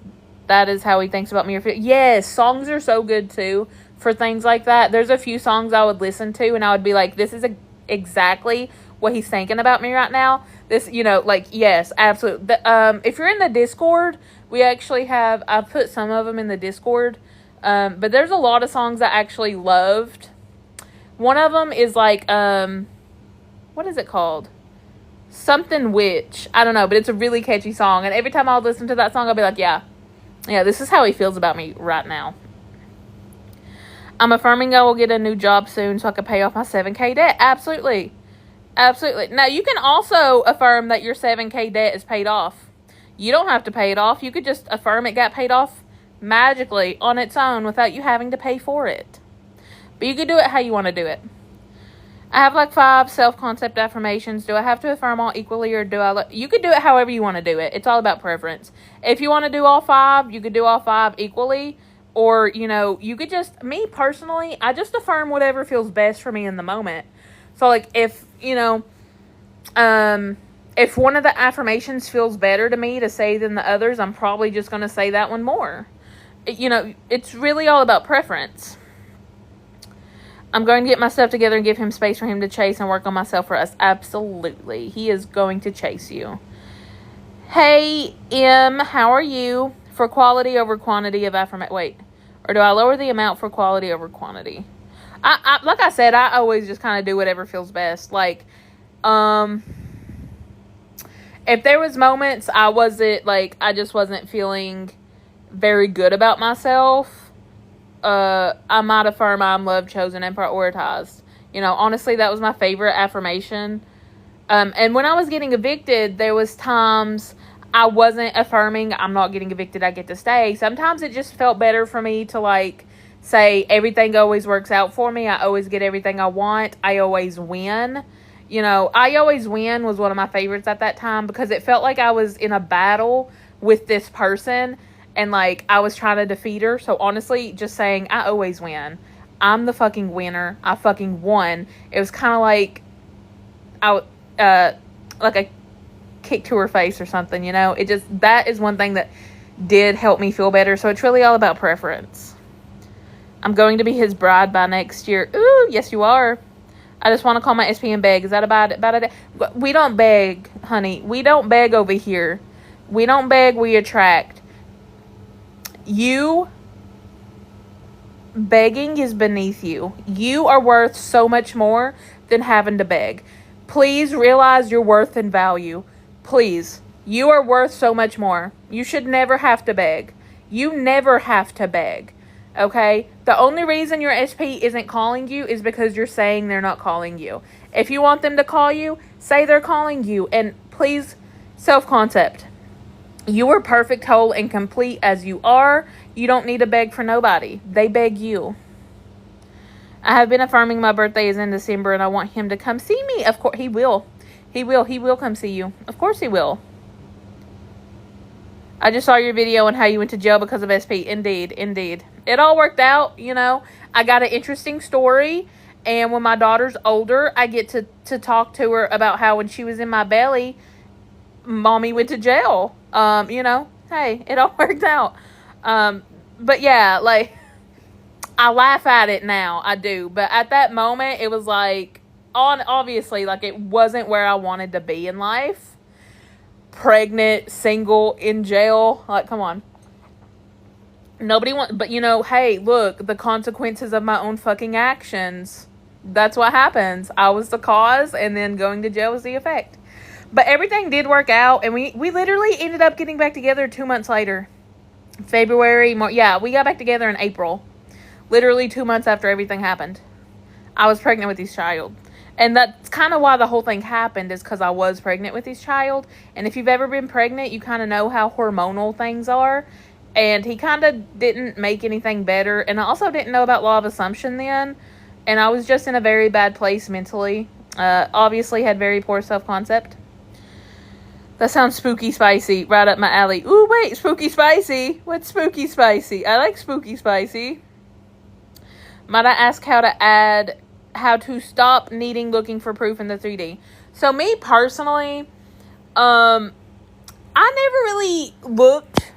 that is how he thinks about me. Yes, songs are so good, too, for things like that. There's a few songs I would listen to, and I would be like, this is exactly what he's thinking about me right now. This, you know, like, yes, absolutely. If you're in the Discord, we actually have, I've put some of them in the Discord, but there's a lot of songs I actually loved. One of them is, like, what is it called? Something Witch. I don't know, but it's a really catchy song. And every time I'll listen to that song, I'll be like, yeah, this is how he feels about me right now. I'm affirming I will get a new job soon so I can pay off my 7K debt. Absolutely. Absolutely. Now, you can also affirm that your 7K debt is paid off. You don't have to pay it off. You could just affirm it got paid off magically on its own without you having to pay for it. But you could do it how you want to do it. I have, like, 5 self-concept affirmations. Do I have to affirm all equally, or do I... You could do it however you want to do it. It's all about preference. If you want to do all 5, you could do all 5 equally. Or, you know, you could just... Me, personally, I just affirm whatever feels best for me in the moment. So, like, if, you know... if one of the affirmations feels better to me to say than the others, I'm probably just going to say that one more. You know, it's really all about preference. I'm going to get my stuff together and give him space for him to chase and work on myself for us. Absolutely. He is going to chase you. Hey, M, how are you? For quality over quantity of affirmation. Wait. Or do I lower the amount for quality over quantity? I like I said, I always just kind of do whatever feels best. Like, if there was moments I just wasn't feeling very good about myself, I might affirm I'm loved, chosen, and prioritized. You know, honestly, that was my favorite affirmation. And when I was getting evicted, there was times I wasn't affirming I'm not getting evicted, I get to stay. Sometimes it just felt better for me to, like, say everything always works out for me. I always get everything I want. I always win. You know, I always win was one of my favorites at that time because it felt like I was in a battle with this person and like I was trying to defeat her. So honestly, just saying I always win. I'm the fucking winner. I fucking won. It was kind of like like a kick to her face or something, you know? It just, that is one thing that did help me feel better. So it's really all about preference. I'm going to be his bride by next year. Ooh, yes you are. I just want to call my SP and beg. Is that about it? We don't beg, honey. We don't beg over here. We don't beg, we attract. You begging is beneath you. You are worth so much more than having to beg. Please realize your worth and value. Please. You are worth so much more. You should never have to beg. You never have to beg. Okay? The only reason your SP isn't calling you is because you're saying they're not calling you. If you want them to call you, say they're calling you. And please, self-concept. You are perfect, whole, and complete as you are. You don't need to beg for nobody. They beg you. I have been affirming my birthday is in December and I want him to come see me. Of course, he will. He will. He will come see you. Of course he will. I just saw your video on how you went to jail because of SP. Indeed, indeed. It all worked out, you know. I got an interesting story. And when my daughter's older, I get to talk to her about how when she was in my belly, mommy went to jail. You know, hey, it all worked out. But yeah, like, I laugh at it now. I do. But at that moment, it was like, obviously, like, it wasn't where I wanted to be in life. Pregnant, single, in jail. Like, come on. Nobody wants, but you know, hey, look, the consequences of my own fucking actions. That's what happens. I was the cause, and then going to jail was the effect. But everything did work out, and we literally ended up getting back together 2 months later. February, March. Yeah, we got back together in April. Literally 2 months after everything happened. I was pregnant with his child. And that's kind of why the whole thing happened, is because I was pregnant with his child. And if you've ever been pregnant, you kind of know how hormonal things are. And he kind of didn't make anything better. And I also didn't know about law of assumption then. And I was just in a very bad place mentally. Obviously had very poor self-concept. That sounds spooky spicy. Right up my alley. Ooh, wait, spooky spicy. What's spooky spicy? I like spooky spicy. Might I ask how to stop needing looking for proof in the 3D? So me personally, I never really looked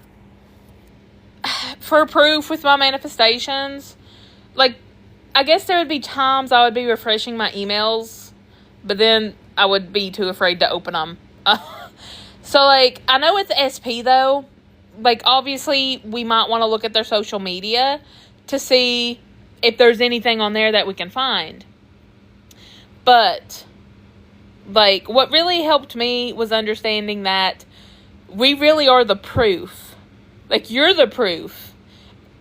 for proof with my manifestations. Like, I guess there would be times I would be refreshing my emails, but then I would be too afraid to open them. So, like, I know with SP, though, like, obviously, we might want to look at their social media to see if there's anything on there that we can find. But, like, what really helped me was understanding that we really are the proof. Like, you're the proof.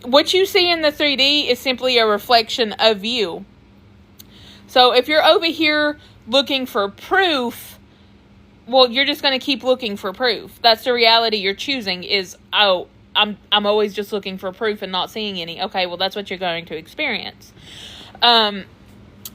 What you see in the 3D is simply a reflection of you. So, if you're over here looking for proof, well, you're just going to keep looking for proof. That's the reality you're choosing is, oh, I'm always just looking for proof and not seeing any. Okay, well, that's what you're going to experience. And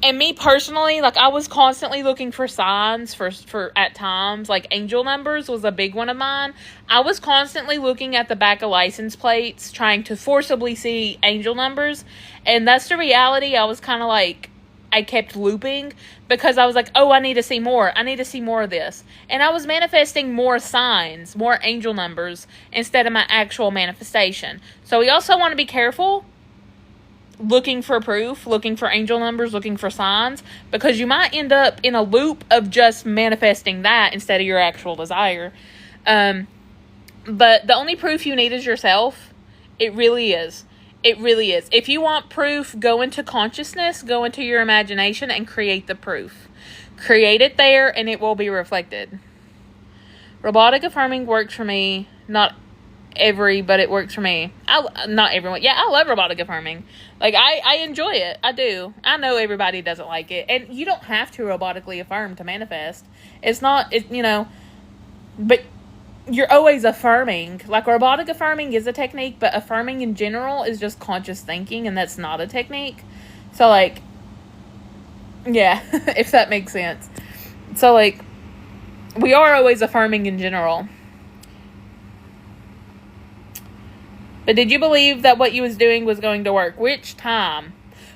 me personally, like, I was constantly looking for signs for at times. Like, angel numbers was a big one of mine. I was constantly looking at the back of license plates, trying to forcibly see angel numbers. And that's the reality. I was kind of like, I kept looping because I was like, oh, I need to see more. I need to see more of this. And I was manifesting more signs, more angel numbers instead of my actual manifestation. So we also want to be careful looking for proof, looking for angel numbers, looking for signs, because you might end up in a loop of just manifesting that instead of your actual desire. But the only proof you need is yourself. It really is. It really is. If you want proof, go into consciousness, go into your imagination, and create the proof. Create it there, and it will be reflected. Robotic affirming works for me. Not every, but it works for me. Not everyone. Yeah, I love robotic affirming. Like, I enjoy it. I do. I know everybody doesn't like it. And you don't have to robotically affirm to manifest. It's not, you know, but you're always affirming. Like, robotic affirming is a technique, but affirming in general is just conscious thinking, and that's not a technique. So, like, yeah, if that makes sense. So, like, we are always affirming in general. But did you believe that what you was doing was going to work? Which time?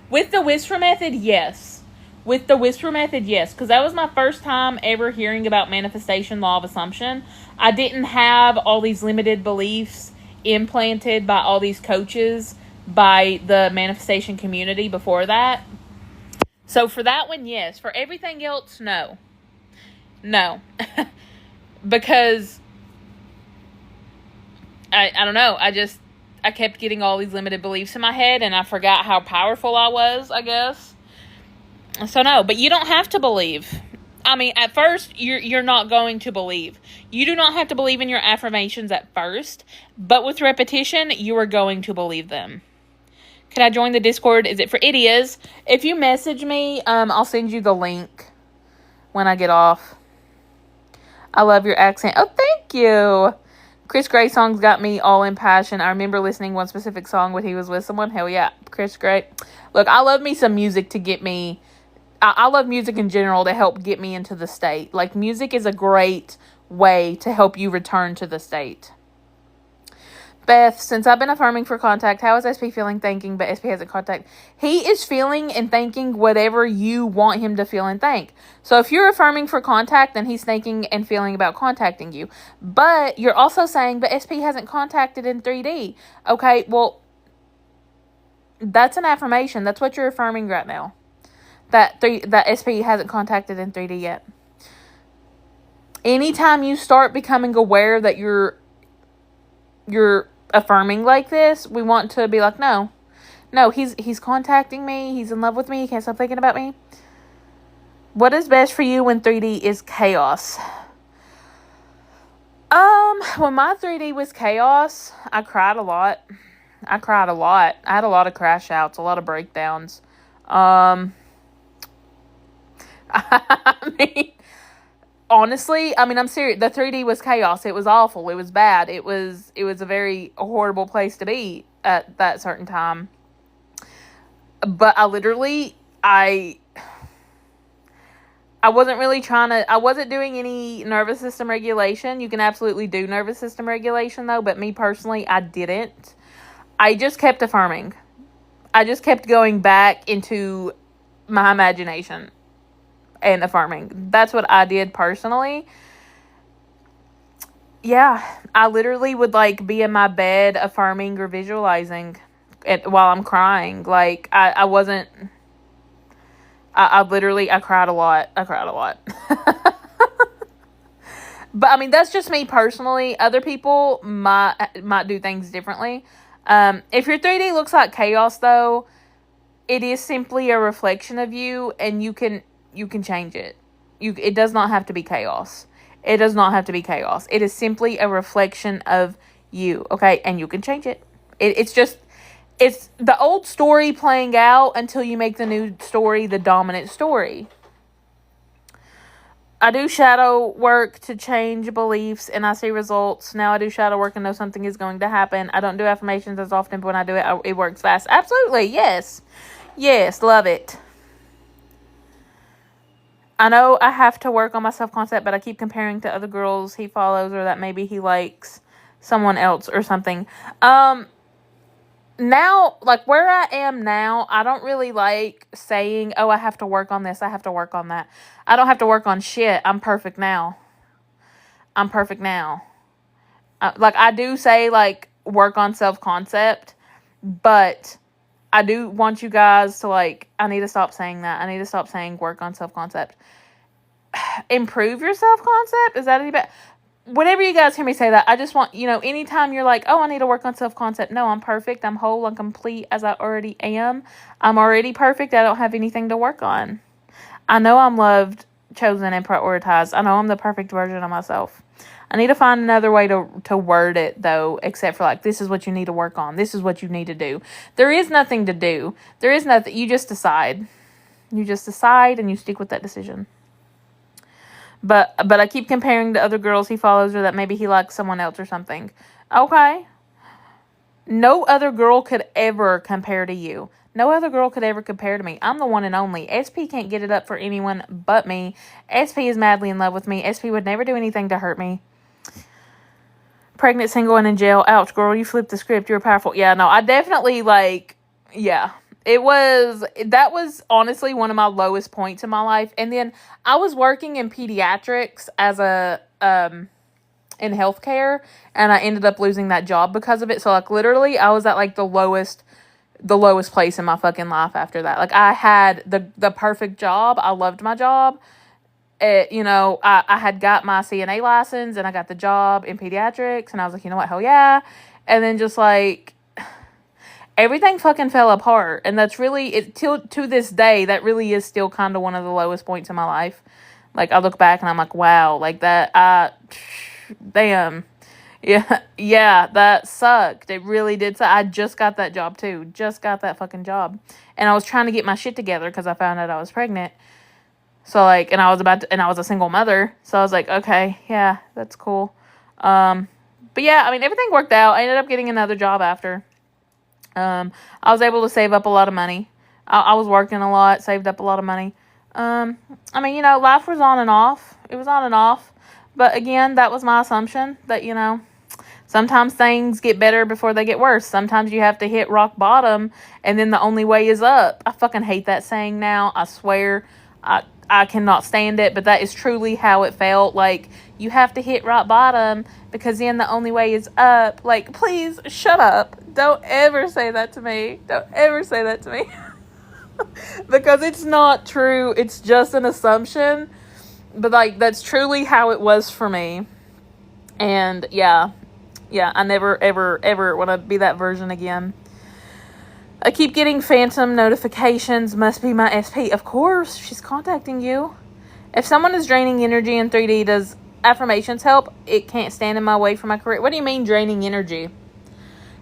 With the Whisper Method, yes. With the Whisper Method, yes. Because that was my first time ever hearing about manifestation law of assumption. I didn't have all these limited beliefs implanted by all these coaches, by the manifestation community before that. So for that one, yes. For everything else, no. No. Because I don't know. I kept getting all these limited beliefs in my head, and I forgot how powerful I was, I guess. So no, but you don't have to believe. I mean, at first, you're not going to believe. You do not have to believe in your affirmations at first, but with repetition, you are going to believe them. Can I join the Discord? Is it for idiots? If you message me, I'll send you the link when I get off. I love your accent. Oh, thank you. Chris Gray songs got me all in passion. I remember listening one specific song when he was with someone. Hell yeah, Chris Gray. Look, I love me some music to get me... I love music in general to help get me into the state. Like, music is a great way to help you return to the state. Beth, since I've been affirming for contact, how is SP feeling thinking, but SP hasn't contact? He is feeling and thinking whatever you want him to feel and think. So if you're affirming for contact, then he's thinking and feeling about contacting you. But you're also saying, but SP hasn't contacted in 3D. Okay, well, that's an affirmation. That's what you're affirming right now. That SP hasn't contacted in 3D yet. Anytime you start becoming aware that you're affirming like this, we want to be like, no, he's contacting me. He's in love with me. He can't stop thinking about me. What is best for you when 3D is chaos? When my 3D was chaos, I cried a lot. I had a lot of crash outs, a lot of breakdowns. Honestly, I'm serious. The 3D was chaos. It was awful. It was bad. It was a very horrible place to be at that certain time. But I wasn't really I wasn't doing any nervous system regulation. You can absolutely do nervous system regulation though, but me personally, I didn't. I just kept affirming. I just kept going back into my imagination and affirming. That's what I did personally. Yeah, I literally would be in my bed affirming or visualizing it while I'm crying. Like I wasn't. I cried a lot. But that's just me personally. Other people might do things differently. If your 3D looks like chaos though, it is simply a reflection of you, and you can change it. It does not have to be chaos. It does not have to be chaos. It is simply a reflection of you, okay? And you can change it. It's the old story playing out until you make the new story the dominant story. I do shadow work to change beliefs, and I see results. Now I do shadow work and know something is going to happen. I don't do affirmations as often, but when I do it, it works fast. Absolutely, yes. Yes, love it. I know I have to work on my self-concept, but I keep comparing to other girls he follows, or that maybe he likes someone else or something. Now, where I am now, I don't really like saying, oh, I have to work on this, I have to work on that. I don't have to work on shit. I'm perfect now. I do say, work on self-concept, but I do want you guys to, I need to stop saying that. I need to stop saying work on self-concept. Improve your self-concept? Is that any better? Whenever you guys hear me say that, I just want, anytime you're like, oh, I need to work on self-concept. No, I'm perfect. I'm whole. I'm complete as I already am. I'm already perfect. I don't have anything to work on. I know I'm loved, chosen, and prioritized. I know I'm the perfect version of myself. I need to find another way to word it, though, except for, this is what you need to work on. This is what you need to do. There is nothing to do. There is nothing. You just decide. You just decide, and you stick with that decision. But I keep comparing to other girls he follows, or that maybe he likes someone else or something. Okay. No other girl could ever compare to you. No other girl could ever compare to me. I'm the one and only. SP can't get it up for anyone but me. SP is madly in love with me. SP would never do anything to hurt me. Pregnant, single, and in jail. Ouch, girl, you flipped the script. You're powerful. Yeah, no, I definitely, yeah. That was honestly one of my lowest points in my life. And then I was working in pediatrics as in healthcare, and I ended up losing that job because of it. So, literally, I was at, the lowest place in my fucking life after that. I had the perfect job. I loved my job. I had got my CNA license, and I got the job in pediatrics, and I was like, you know what, hell yeah. And then just, everything fucking fell apart. And that's really, to this day, that really is still kind of one of the lowest points in my life. I look back, and I'm like, wow, damn. Yeah, that sucked. It really did suck. I just got that job, too. Just got that fucking job. And I was trying to get my shit together because I found out I was pregnant. So, and I was a single mother. So I was like, okay, yeah, that's cool. But yeah, I mean, everything worked out. I ended up getting another job after. I was able to save up a lot of money. I was working a lot, saved up a lot of money. I mean, life was on and off. It was on and off. But again, that was my assumption that, sometimes things get better before they get worse. Sometimes you have to hit rock bottom, and then the only way is up. I fucking hate that saying now. I swear. I cannot stand it, but that is truly how it felt. You have to hit rock bottom because then the only way is up. Please shut up. Don't ever say that to me. Don't ever say that to me. Because it's not true. It's just an assumption. But, that's truly how it was for me. And, yeah, I never, ever, ever want to be that version again. I keep getting phantom notifications. Must be my SP. Of course, she's contacting you. If someone is draining energy in 3D, does affirmations help? It can't stand in my way for my career. What do you mean draining energy?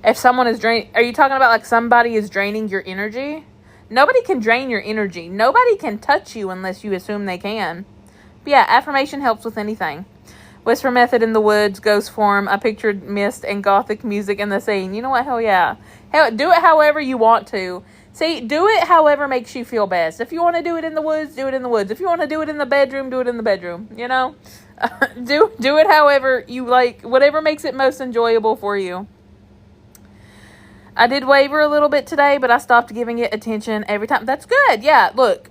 If someone is draining... Are you talking about somebody is draining your energy? Nobody can drain your energy. Nobody can touch you unless you assume they can. But yeah, affirmation helps with anything. Whisper method in the woods, ghost form. I pictured mist and gothic music in the scene. You know what? Hell yeah. Hell, do it however you want to. See, do it however makes you feel best. If you want to do it in the woods, do it in the woods. If you want to do it in the bedroom, do it in the bedroom. Do it however you like, whatever makes it most enjoyable for you. I did waver a little bit today, but I stopped giving it attention every time. That's good. Yeah, look,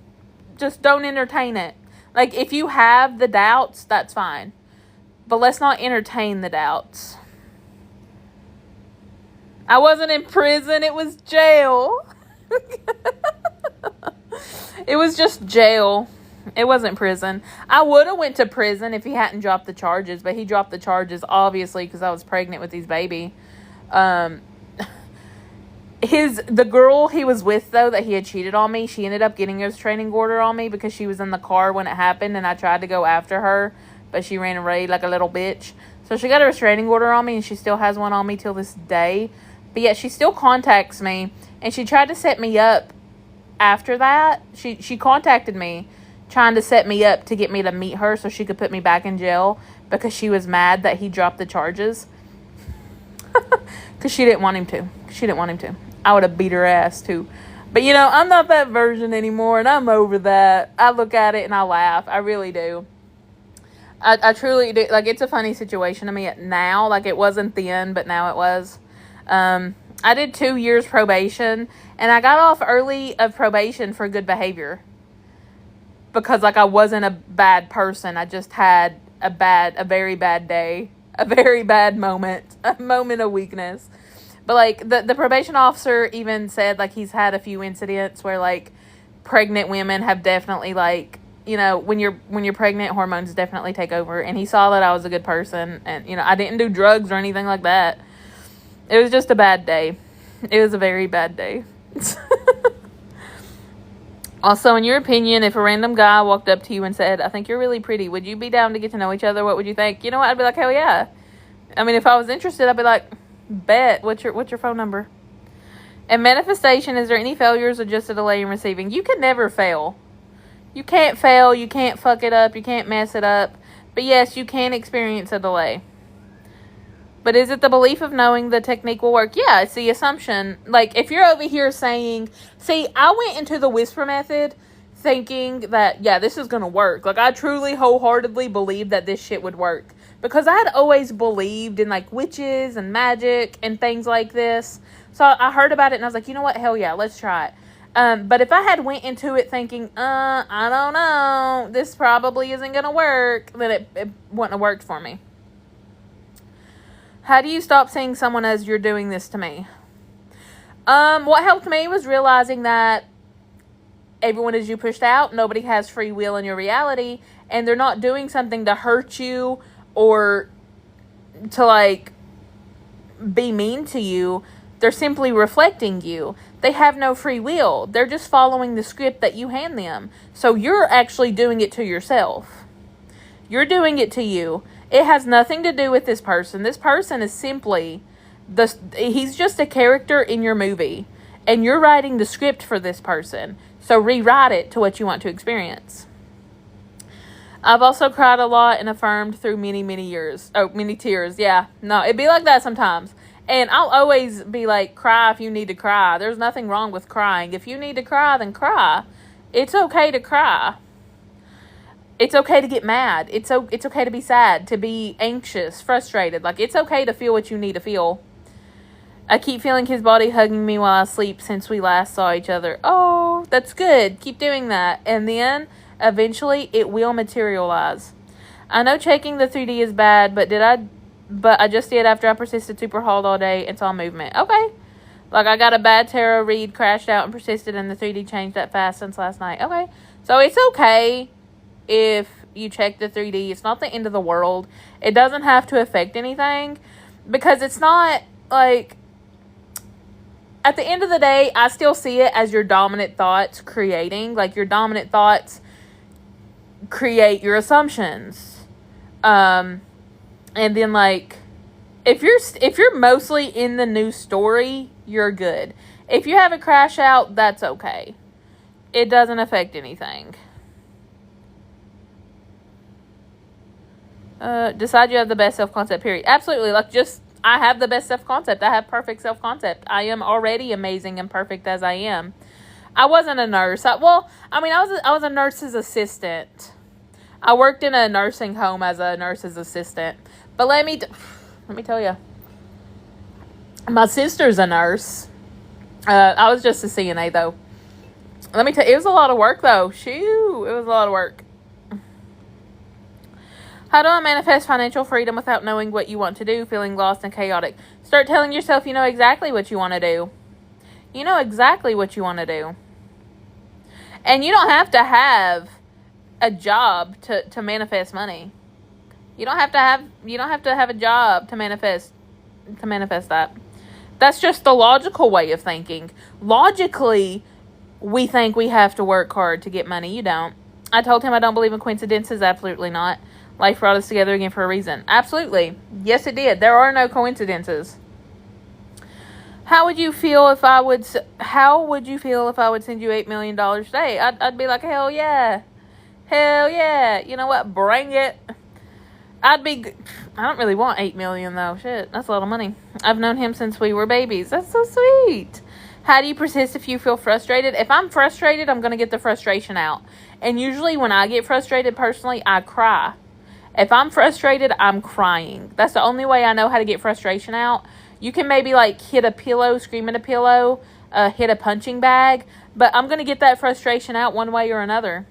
just don't entertain it. If you have the doubts, that's fine. But let's not entertain the doubts. I wasn't in prison. It was jail. It was just jail. It wasn't prison. I would have went to prison if he hadn't dropped the charges. But he dropped the charges, obviously, because I was pregnant with his baby. The girl he was with, though, that he had cheated on me, she ended up getting a restraining order on me because she was in the car when it happened. And I tried to go after her. But she ran away like a little bitch. So she got a restraining order on me, and she still has one on me till this day. But yet she still contacts me, and she tried to set me up after that. She contacted me trying to set me up to get me to meet her so she could put me back in jail because she was mad that he dropped the charges. Because she didn't want him to. I would have beat her ass too. But, I'm not that version anymore, and I'm over that. I look at it and I laugh. I really do. I truly do. It's a funny situation to me now. It wasn't then, but now it was. I did 2 years probation, and I got off early of probation for good behavior. Because, I wasn't a bad person. I just had a very bad day. A very bad moment. A moment of weakness. But, the probation officer even said, he's had a few incidents where, pregnant women have definitely, when you're pregnant, hormones definitely take over. And he saw that I was a good person. And, I didn't do drugs or anything like that. It was just a bad day. It was a very bad day. Also, in your opinion, if a random guy walked up to you and said, I think you're really pretty, would you be down to get to know each other? What would you think? You know what? I'd be like, hell yeah. I mean, if I was interested, I'd be like, bet. What's your phone number? And manifestation, is there any failures or just a delay in receiving? You can never fail. You can't fail, you can't fuck it up, you can't mess it up. But yes, you can experience a delay. But is it the belief of knowing the technique will work? Yeah, it's the assumption. Like, if you're over here saying, see, I went into the whisper method thinking that, yeah, this is going to work. Like, I truly wholeheartedly believed that this shit would work. Because I had always believed in, like, witches and magic and things like this. So I heard about it and I was like, you know what? Hell yeah, let's try it. But if I had went into it thinking, I don't know, this probably isn't going to work, then it wouldn't have worked for me. How do you stop seeing someone as you're doing this to me? What helped me was realizing that everyone is you pushed out. Nobody has free will in your reality. And they're not doing something to hurt you or to, like, be mean to you. They're simply reflecting you. They have no free will. They're just following the script that you hand them. So you're actually doing it to yourself. You're doing it to you. It has nothing to do with this person. This person is simply, he's just a character in your movie. And you're writing the script for this person. So rewrite it to what you want to experience. I've also cried a lot and affirmed through many, many years. Oh, many tears. Yeah. No, it'd be like that sometimes. And I'll always be like, cry if you need to cry. There's nothing wrong with crying. If you need to cry, then cry. It's okay to cry. It's okay to get mad. It's okay to be sad, to be anxious, frustrated. Like, it's okay to feel what you need to feel. I keep feeling his body hugging me while I sleep since we last saw each other. Oh, that's good. Keep doing that. And then, eventually, it will materialize. I know checking the 3D is bad, but I just did after I persisted super hard all day and saw movement. Okay. Like, I got a bad tarot read, crashed out, and persisted, and the 3D changed that fast since last night. Okay. So, it's okay if you check the 3D. It's not the end of the world. It doesn't have to affect anything. Because it's not, like, at the end of the day, I still see it as your dominant thoughts creating. Like, your dominant thoughts create your assumptions. And then, like, if you're mostly in the new story, you're good. If you have a crash out, that's okay. It doesn't affect anything. Decide you have the best self-concept, period. Absolutely. Like, just, I have the best self-concept. I have perfect self-concept. I am already amazing and perfect as I am. I wasn't a nurse. I was a nurse's assistant. I worked in a nursing home as a nurse's assistant. But let me tell you. My sister's a nurse. I was just a CNA, though. Let me tell you, it was a lot of work, though. Shoo, it was a lot of work. How do I manifest financial freedom without knowing what you want to do, feeling lost and chaotic? Start telling yourself you know exactly what you want to do. You know exactly what you want to do. And you don't have to have a job to manifest money. You don't have to have a job to manifest that. That's just the logical way of thinking. Logically, we think we have to work hard to get money. You don't. I told him I don't believe in coincidences. Absolutely not. Life brought us together again for a reason. Absolutely. Yes, it did. There are no coincidences. How would you feel if I would send you $8 million today? I'd be like, hell yeah. Hell yeah. You know what? Bring it. I don't really want $8 million though. Shit, that's a lot of money. I've known him since we were babies. That's so sweet. How do you persist if you feel frustrated? If I'm frustrated, I'm going to get the frustration out. And usually when I get frustrated personally, I cry. If I'm frustrated, I'm crying. That's the only way I know how to get frustration out. You can maybe like hit a pillow, scream at a pillow, hit a punching bag. But I'm going to get that frustration out one way or another.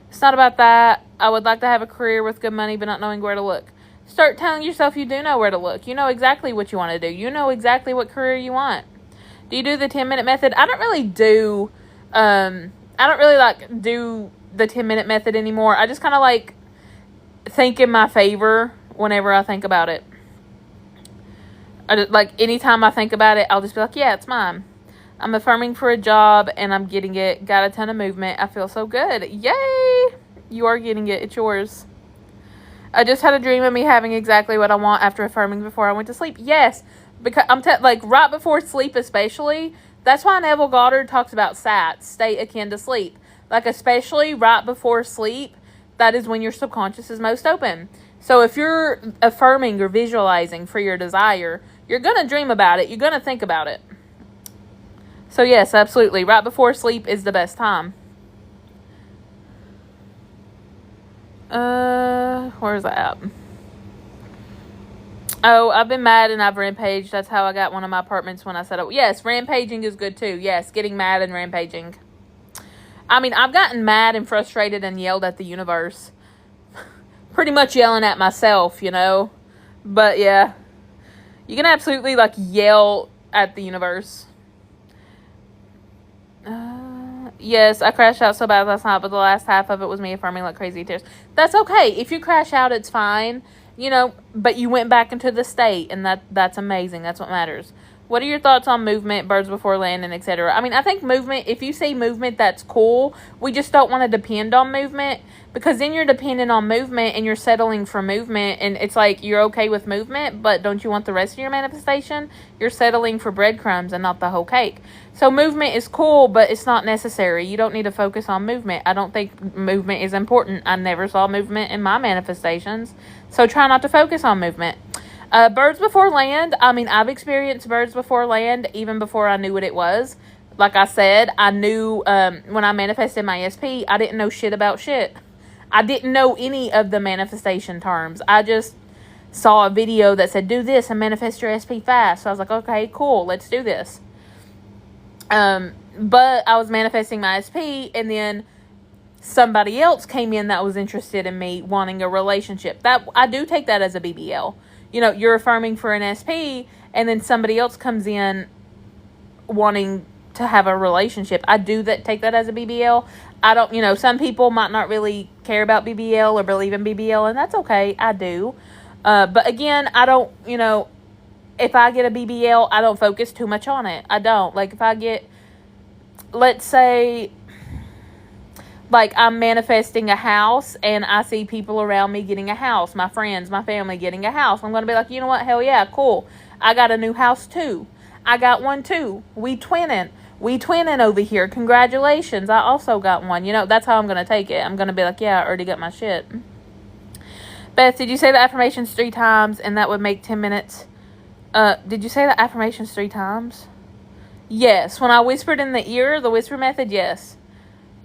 It's not about that. I would like to have a career with good money, but not knowing where to look. Start telling yourself you do know where to look. You know exactly what you want to do. You know exactly what career you want. Do you do the 10-minute method? I don't really do the 10-minute method anymore. I just kind of like think in my favor whenever I think about it. Anytime I think about it, I'll just be like, yeah, it's mine. I'm affirming for a job and I'm getting it. Got a ton of movement. I feel so good. Yay! You are getting it. It's yours. I just had a dream of me having exactly what I want after affirming before I went to sleep. Yes, because right before sleep especially. That's why Neville Goddard talks about SATs, state akin to sleep. Like, especially right before sleep, that is when your subconscious is most open. So if you're affirming or visualizing for your desire, you're going to dream about it. You're going to think about it. So yes, absolutely. Right before sleep is the best time. Where's that at? Oh, I've been mad and I've rampaged. That's how I got one of my apartments when I said, oh, yes, rampaging is good too. Yes, getting mad and rampaging. I mean, I've gotten mad and frustrated and yelled at the universe. Pretty much yelling at myself, you know. But yeah, you can absolutely like yell at the universe. Yes, I crashed out so bad last night, but the last half of it was me affirming like crazy tears. That's okay. If you crash out, it's fine. You know, but you went back into the state, and that's amazing. That's what matters. What are your thoughts on movement, birds before land, and etc.? I mean, I think movement, if you say movement, that's cool. We just don't want to depend on movement, because then you're dependent on movement and you're settling for movement, and it's like you're okay with movement, but don't you want the rest of your manifestation? You're settling for breadcrumbs and not the whole cake. So movement is cool, but it's not necessary. You don't need to focus on movement. I don't think movement is important. I never saw movement in my manifestations, so try not to focus on movement. Birds before land. I mean, I've experienced birds before land even before I knew what it was. Like I said, I knew when I manifested my SP, I didn't know shit about shit. I didn't know any of the manifestation terms. I just saw a video that said, do this and manifest your SP fast. So I was like, okay, cool, let's do this. But I was manifesting my SP, and then somebody else came in that was interested in me wanting a relationship. That I do take that as a BBL. You know, you're affirming for an SP, and then somebody else comes in wanting to have a relationship. I do take that as a BBL. I don't, you know, some people might not really care about BBL or believe in BBL, and that's okay. I do. But again, I don't, you know, if I get a BBL, I don't focus too much on it. I don't. Like, if I get, let's say, like, I'm manifesting a house and I see people around me getting a house, my friends, my family getting a house, I'm going to be like, you know what, hell yeah, cool. I got a new house too. I got one too. We twinning over here. Congratulations. I also got one. You know, that's how I'm going to take it. I'm going to be like, yeah, I already got my shit. Beth, did you say the affirmations 3 times and that would make 10 minutes? Did you say the affirmations 3 times? Yes. When I whispered in the ear, the whisper method, yes.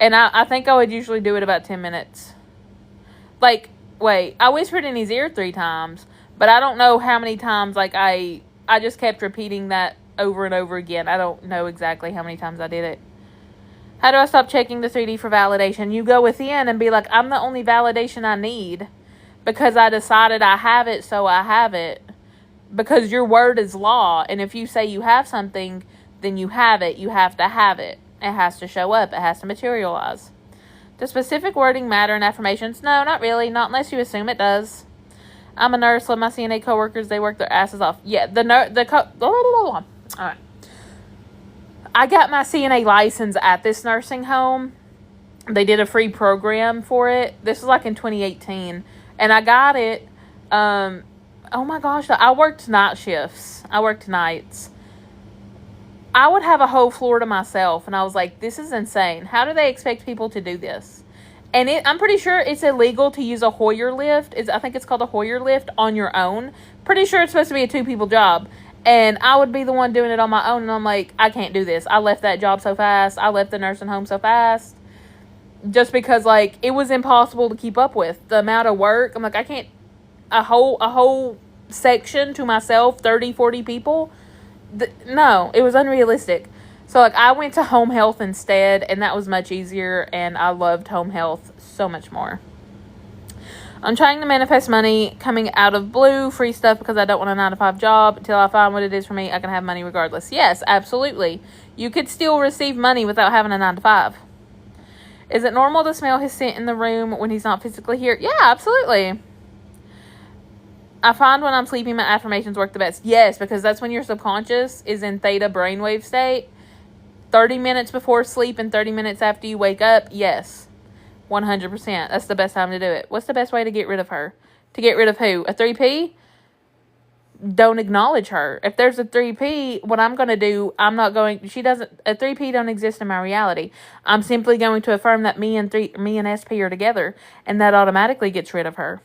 And I think I would usually do it about 10 minutes. Like, wait, I whispered in his ear 3 times, but I don't know how many times, like, I just kept repeating that over and over again. I don't know exactly how many times I did it. How do I stop checking the 3D for validation? You go within and be like, I'm the only validation I need because I decided I have it, so I have it. Because your word is law, and if you say you have something, then you have it. You have to have it. It has to show up. It has to materialize. Does specific wording matter in affirmations? No, not really. Not unless you assume it does. I'm a nurse. Let my CNA coworkers, they work their asses off. Yeah, all right. I got my CNA license at this nursing home. They did a free program for it. This was like in 2018. And I got it. Oh my gosh. I worked night shifts. I worked nights. I would have a whole floor to myself, and I was like, this is insane. How do they expect people to do this? And I'm pretty sure it's illegal to use a Hoyer lift. I think it's called a Hoyer lift on your own. Pretty sure it's supposed to be a 2-people job. And I would be the one doing it on my own, and I'm like, I can't do this. I left that job so fast. I left the nursing home so fast. Just because, like, it was impossible to keep up with. The amount of work. I'm like, I can't, a whole section to myself, 30, 40 people. No, it was unrealistic. So, like, I went to home health instead, and that was much easier, and I loved home health so much more. I'm trying to manifest money coming out of blue, free stuff, because I don't want a 9-to-5 job. Until I find what it is for me, I can have money regardless. Yes, absolutely. You could still receive money without having a 9-to-5. Is it normal to smell his scent in the room when he's not physically here? Yeah, absolutely. I find when I'm sleeping, my affirmations work the best. Yes, because that's when your subconscious is in theta brainwave state. 30 minutes before sleep and 30 minutes after you wake up, yes. 100%. That's the best time to do it. What's the best way to get rid of her? To get rid of who? A 3P? don't acknowledge her. If there's a 3P, what I'm going to do, a 3P don't exist in my reality. I'm simply going to affirm that me and SP are together, and that automatically gets rid of her.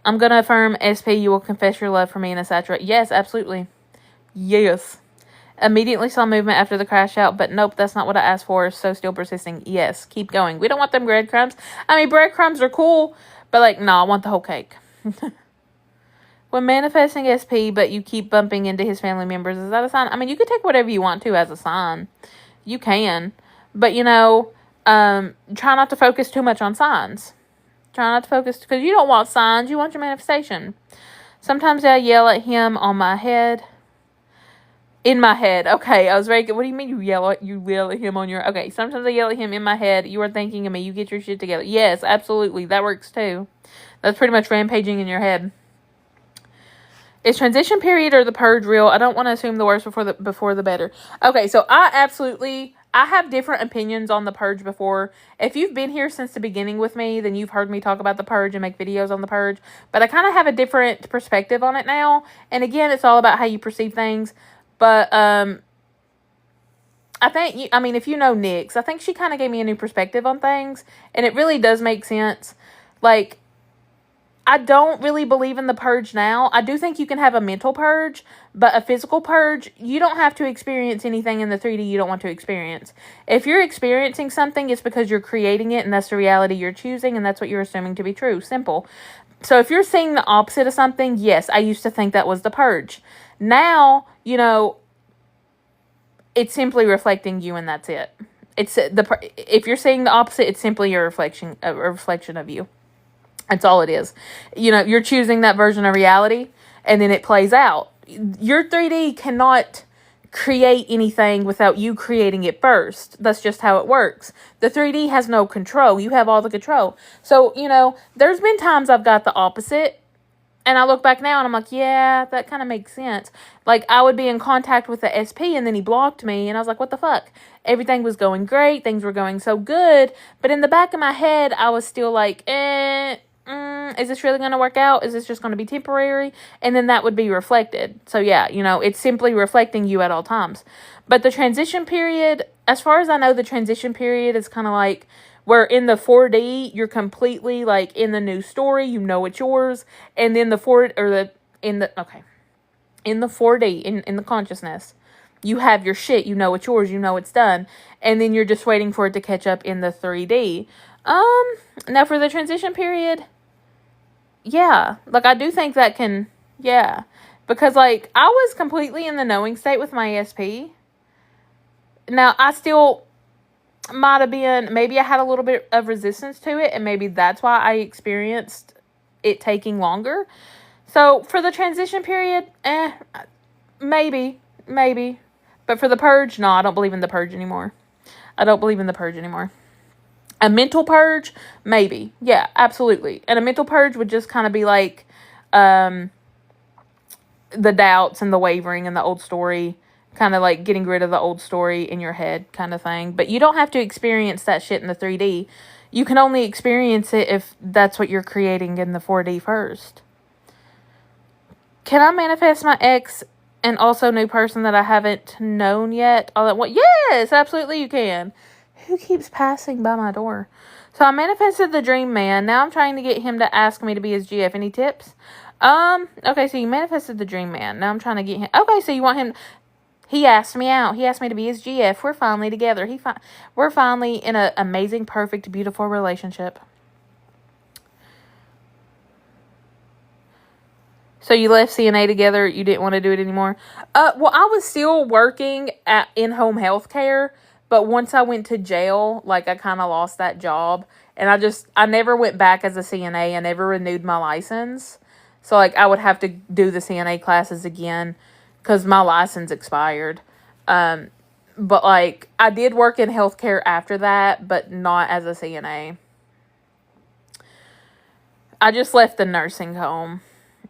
I'm going to affirm, SP, you will confess your love for me, and etc. Yes, absolutely. Yes. Immediately saw movement after the crash out, but nope, that's not what I asked for, so still persisting. Yes, keep going. We don't want them breadcrumbs. I mean, breadcrumbs are cool, but like, no, I want the whole cake. When manifesting SP, but you keep bumping into his family members, is that a sign? I mean, you could take whatever you want to as a sign. You can. But, try not to focus too much on signs. Try not to focus, because you don't want signs. You want your manifestation. Sometimes I yell at him on my head. In my head. Okay, I was very good. What do you mean you yell at him on your... Okay, sometimes I yell at him in my head. You are thinking of me. You get your shit together. Yes, absolutely. That works too. That's pretty much rampaging in your head. Is transition period or the purge real? I don't want to assume the worst before the better. Okay, so I have different opinions on the purge before. If you've been here since the beginning with me, then you've heard me talk about the purge and make videos on the purge. But I kind of have a different perspective on it now. And again, it's all about how you perceive things. But I think, if you know Nyx, I think she kind of gave me a new perspective on things. And it really does make sense. Like, I don't really believe in the purge now. I do think you can have a mental purge, but a physical purge, you don't have to experience anything in the 3D you don't want to experience. If you're experiencing something, it's because you're creating it, and that's the reality you're choosing, and that's what you're assuming to be true. Simple. So if you're seeing the opposite of something, yes, I used to think that was the purge. Now, it's simply reflecting you, and that's it. If you're seeing the opposite, it's simply a reflection of you. That's all it is. You're choosing that version of reality, and then it plays out. Your 3D cannot create anything without you creating it first. That's just how it works. The 3D has no control. You have all the control. So, there's been times I've got the opposite, and I look back now, and I'm like, yeah, that kind of makes sense. Like, I would be in contact with the SP, and then he blocked me, and I was like, what the fuck? Everything was going great. Things were going so good. But in the back of my head, I was still like, is this really going to work out? Is this just going to be temporary? And then that would be reflected. So yeah, it's simply reflecting you at all times. But the transition period, as far as I know, the transition period is kind of like where in the 4D, you're completely like in the new story, it's yours. And then in the 4D, in the consciousness, you have your shit, it's yours, it's done. And then you're just waiting for it to catch up in the 3D. Now for the transition period, yeah, like I do think that can, yeah, because like I was completely in the knowing state with my SP. Now I still might have been, maybe I had a little bit of resistance to it, and maybe that's why I experienced it taking longer. So for the transition period, maybe, but for the purge, no, I don't believe in the purge anymore. A mental purge? Maybe. Yeah, absolutely. And a mental purge would just kind of be like the doubts and the wavering and the old story. Kind of like getting rid of the old story in your head kind of thing. But you don't have to experience that shit in the 3D. You can only experience it if that's what you're creating in the 4D first. Can I manifest my ex and also new person that I haven't known yet? Yes, absolutely you can. Who keeps passing by my door? So I manifested the dream man. Now I'm trying to get him to ask me to be his GF. Any tips? Okay, so you manifested the dream man. Now I'm trying to get him. Okay, so you want him. He asked me out. He asked me to be his GF. We're finally together. We're finally in an amazing, perfect, beautiful relationship. So you left CNA together. You didn't want to do it anymore. Well, I was still working at in-home health care. But once I went to jail, like, I kind of lost that job. And I never went back as a CNA. I never renewed my license. So, like, I would have to do the CNA classes again because my license expired. But, like, I did work in healthcare after that, but not as a CNA. I just left the nursing home.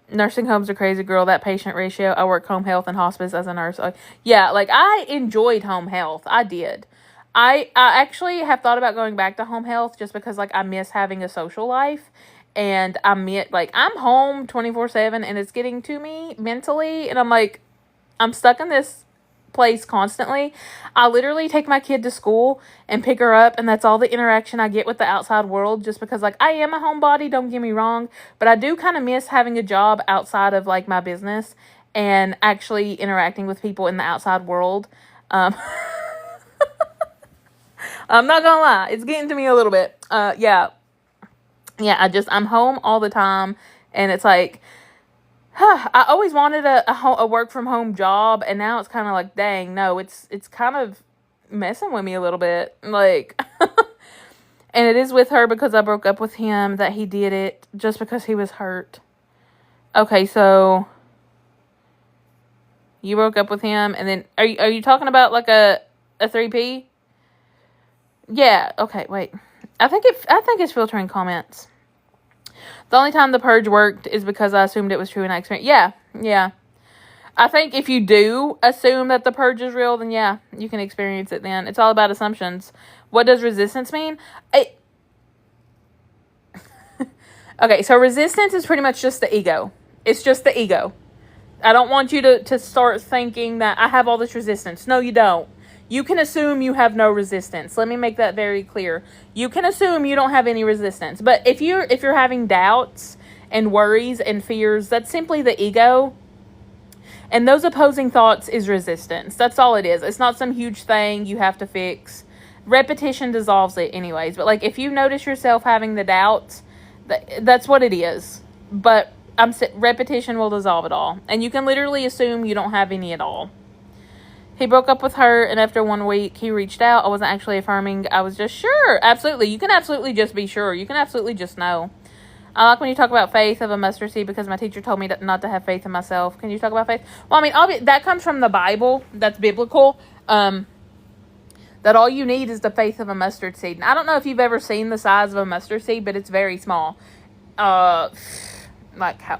Nursing homes are crazy, girl. That patient ratio. I work home health and hospice as a nurse. Yeah, like, I enjoyed home health. I did. I actually have thought about going back to home health just because, like, I miss having a social life. and I'm home 24/7, and it's getting to me mentally, and I'm like, I'm stuck in this place constantly. I literally take my kid to school and pick her up, and that's all the interaction I get with the outside world, just because like I am a homebody, don't get me wrong, but I do kind of miss having a job outside of like my business and actually interacting with people in the outside world. Um, I'm not gonna lie, it's getting to me a little bit. Yeah, I'm home all the time, and it's like, I always wanted a work from home job, and now it's kind of like, dang, no, it's kind of messing with me a little bit, like, and it is with her because I broke up with him that he did it, just because he was hurt. Okay, so you broke up with him, and then are you talking about like a 3P? Yeah. Okay. Wait. I think it's filtering comments. The only time the purge worked is because I assumed it was true and I experienced. Yeah. I think if you do assume that the purge is real, then yeah, you can experience it then. It's all about assumptions. What does resistance mean? Okay, so resistance is pretty much just the ego. It's just the ego. I don't want you to start thinking that I have all this resistance. No, you don't. You can assume you have no resistance. Let me make that very clear. You can assume you don't have any resistance. But if you're having doubts and worries and fears, that's simply the ego. And those opposing thoughts is resistance. That's all it is. It's not some huge thing you have to fix. Repetition dissolves it anyways. But like if you notice yourself having the doubts, that's what it is. But repetition will dissolve it all. And you can literally assume you don't have any at all. He broke up with her, and after 1 week, he reached out. I wasn't actually affirming. I was just sure. Absolutely. You can absolutely just be sure. You can absolutely just know. I like when you talk about faith of a mustard seed because my teacher told me not to have faith in myself. Can you talk about faith? Well, I mean, that comes from the Bible. That's biblical. That all you need is the faith of a mustard seed. And I don't know if you've ever seen the size of a mustard seed, but it's very small. Like how...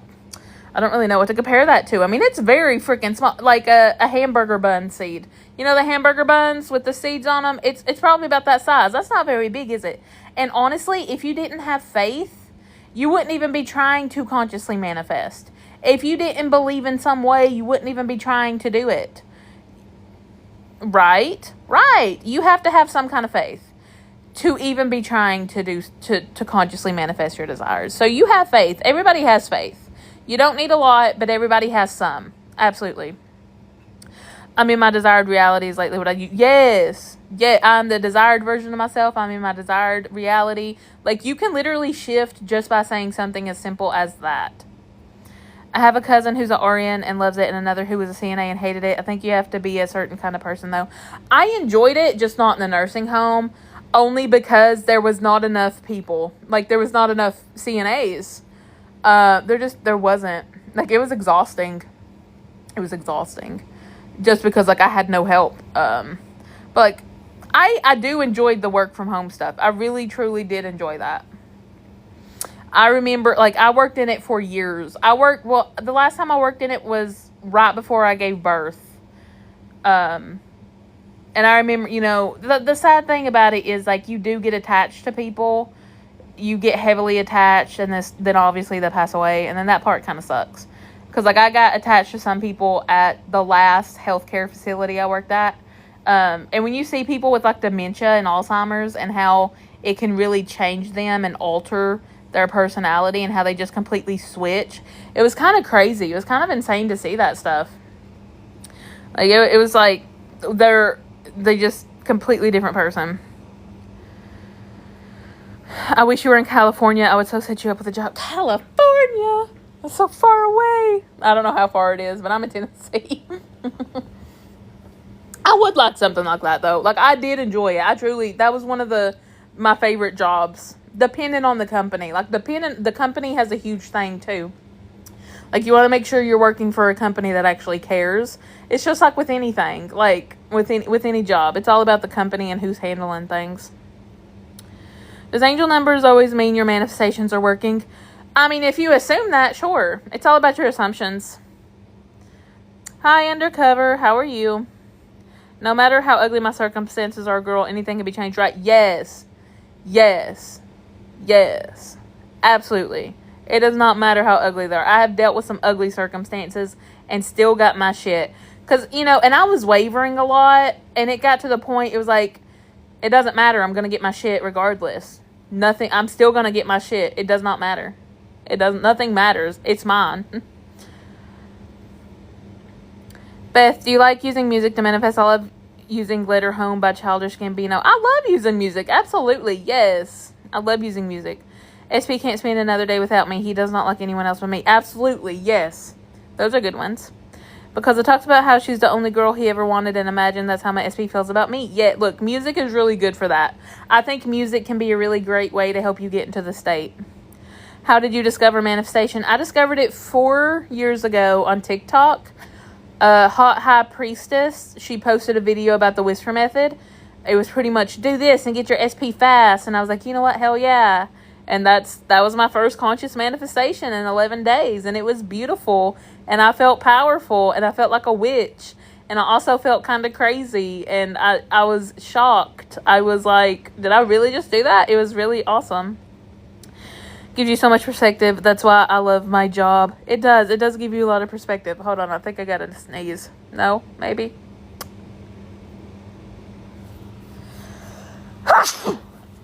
I don't really know what to compare that to. I mean, it's very freaking small. Like a hamburger bun seed. You know the hamburger buns with the seeds on them? It's probably about that size. That's not very big, is it? And honestly, if you didn't have faith, you wouldn't even be trying to consciously manifest. If you didn't believe in some way, you wouldn't even be trying to do it. Right? Right. You have to have some kind of faith to even be trying to consciously manifest your desires. So you have faith. Everybody has faith. You don't need a lot, but everybody has some. Absolutely. I'm in my desired reality is lately what I use. Yes. Yeah, I'm the desired version of myself. I'm in my desired reality. Like, you can literally shift just by saying something as simple as that. I have a cousin who's an RN and loves it, and another who was a CNA and hated it. I think you have to be a certain kind of person, though. I enjoyed it, just not in the nursing home, only because there was not enough people. Like, there was not enough CNAs. There wasn't. Like, it was exhausting. It was exhausting. Just because, like, I had no help. But, like, I do enjoy the work from home stuff. I really, truly did enjoy that. I remember, like, I worked in it for years. The last time I worked in it was right before I gave birth. And I remember, you know, the sad thing about it is, like, you do get attached to people. You get heavily attached, and then obviously they pass away, and then that part kind of sucks. Because, like, I got attached to some people at the last healthcare facility I worked at. And when you see people with, like, dementia and Alzheimer's and how it can really change them and alter their personality and how they just completely switch, it was kind of crazy. It was kind of insane to see that stuff. Like, it was like they just completely different person. I wish you were in California. I would so set you up with a job. California! That's so far away. I don't know how far it is, but I'm in Tennessee. I would like something like that, though. Like, I did enjoy it. That was one of my favorite jobs. Depending on the company. Like, the company has a huge thing, too. Like, you want to make sure you're working for a company that actually cares. It's just like with anything. Like, with any job. It's all about the company and who's handling things. Does angel numbers always mean your manifestations are working? I mean, if you assume that, sure. It's all about your assumptions. Hi, Undercover. How are you? No matter how ugly my circumstances are, girl, anything can be changed, right? Yes. Yes. Yes. Absolutely. It does not matter how ugly they are. I have dealt with some ugly circumstances and still got my shit. Because, you know, and I was wavering a lot, and it got to the point, it was like, it doesn't matter. I'm going to get my shit regardless. Nothing. I'm still going to get my shit. It does not matter. Nothing matters. It's mine. Beth, do you like using music to manifest? I love using Glitter Home by Childish Gambino. I love using music. Absolutely. Yes. I love using music. SP can't spend another day without me. He does not like anyone else but me. Absolutely. Yes. Those are good ones. Because it talks about how she's the only girl he ever wanted, and imagine that's how my SP feels about me. Yeah, look, music is really good for that. I think music can be a really great way to help you get into the state. How did you discover manifestation? I discovered it 4 years ago on TikTok. Hot High Priestess, she posted a video about the Whisper Method. It was pretty much, do this and get your SP fast. And I was like, you know what? Hell yeah. And that was my first conscious manifestation in 11 days. And it was beautiful. And I felt powerful. And I felt like a witch. And I also felt kind of crazy. And I was shocked. I was like, did I really just do that? It was really awesome. Gives you so much perspective. That's why I love my job. It does. It does give you a lot of perspective. Hold on. I think I got to sneeze. No? Maybe?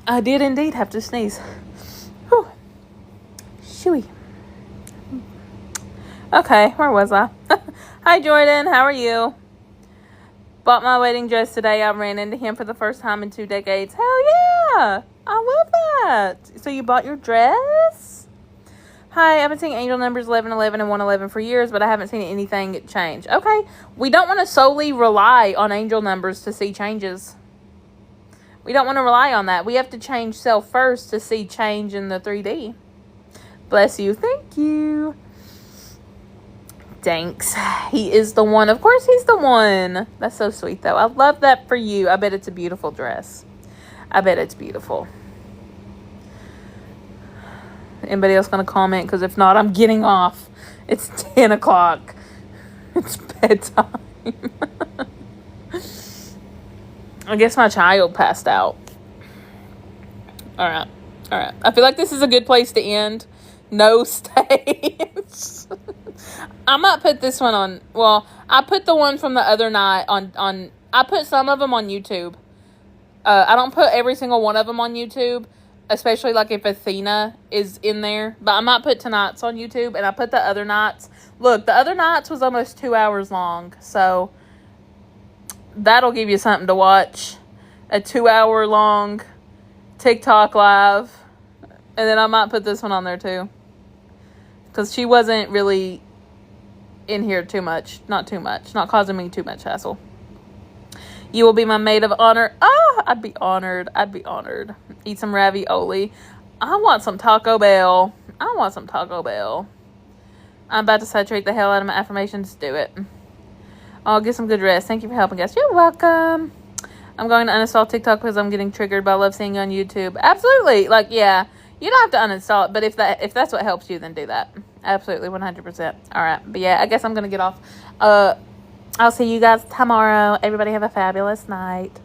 I did indeed have to sneeze. Whew. Shooey. Okay, where was I? Hi, Jordan. How are you? Bought my wedding dress today. I ran into him for the first time in 2 decades. Hell yeah! I love that. So you bought your dress? Hi, I've been seeing angel numbers 1111 and 111 for years, but I haven't seen anything change. Okay, we don't want to solely rely on angel numbers to see changes. We don't want to rely on that. We have to change self first to see change in the 3D. Bless you. Thank you. Thanks. He is the one. Of course he's the one. That's so sweet, though. I love that for you. I bet it's a beautiful dress. I bet it's beautiful. Anybody else going to comment? Because if not, I'm getting off. It's 10 o'clock. It's bedtime. I guess my child passed out. All right. I feel like this is a good place to end. No states. I might put this one on. Well, I put the one from the other night on. I put some of them on YouTube. I don't put every single one of them on YouTube, especially like if Athena is in there. But I might put tonight's on YouTube, and I put the other nights. Look, the other nights was almost 2 hours long, so that'll give you something to watch. A 2 hour long TikTok live. And then I might put this one on there too. Because she wasn't really in here too much. Not too much. Not causing me too much hassle. You will be my maid of honor. Oh, I'd be honored. Eat some ravioli. I want some Taco Bell. I'm about to saturate the hell out of my affirmations. Do it. I'll get some good rest. Thank you for helping, guys. You're welcome. I'm going to uninstall TikTok because I'm getting triggered, but I love seeing you on YouTube. Absolutely. Like, yeah. You don't have to uninstall it, but if that's what helps you, then do that. Absolutely, 100%. All right. But yeah, I guess I'm going to get off. I'll see you guys tomorrow. Everybody have a fabulous night.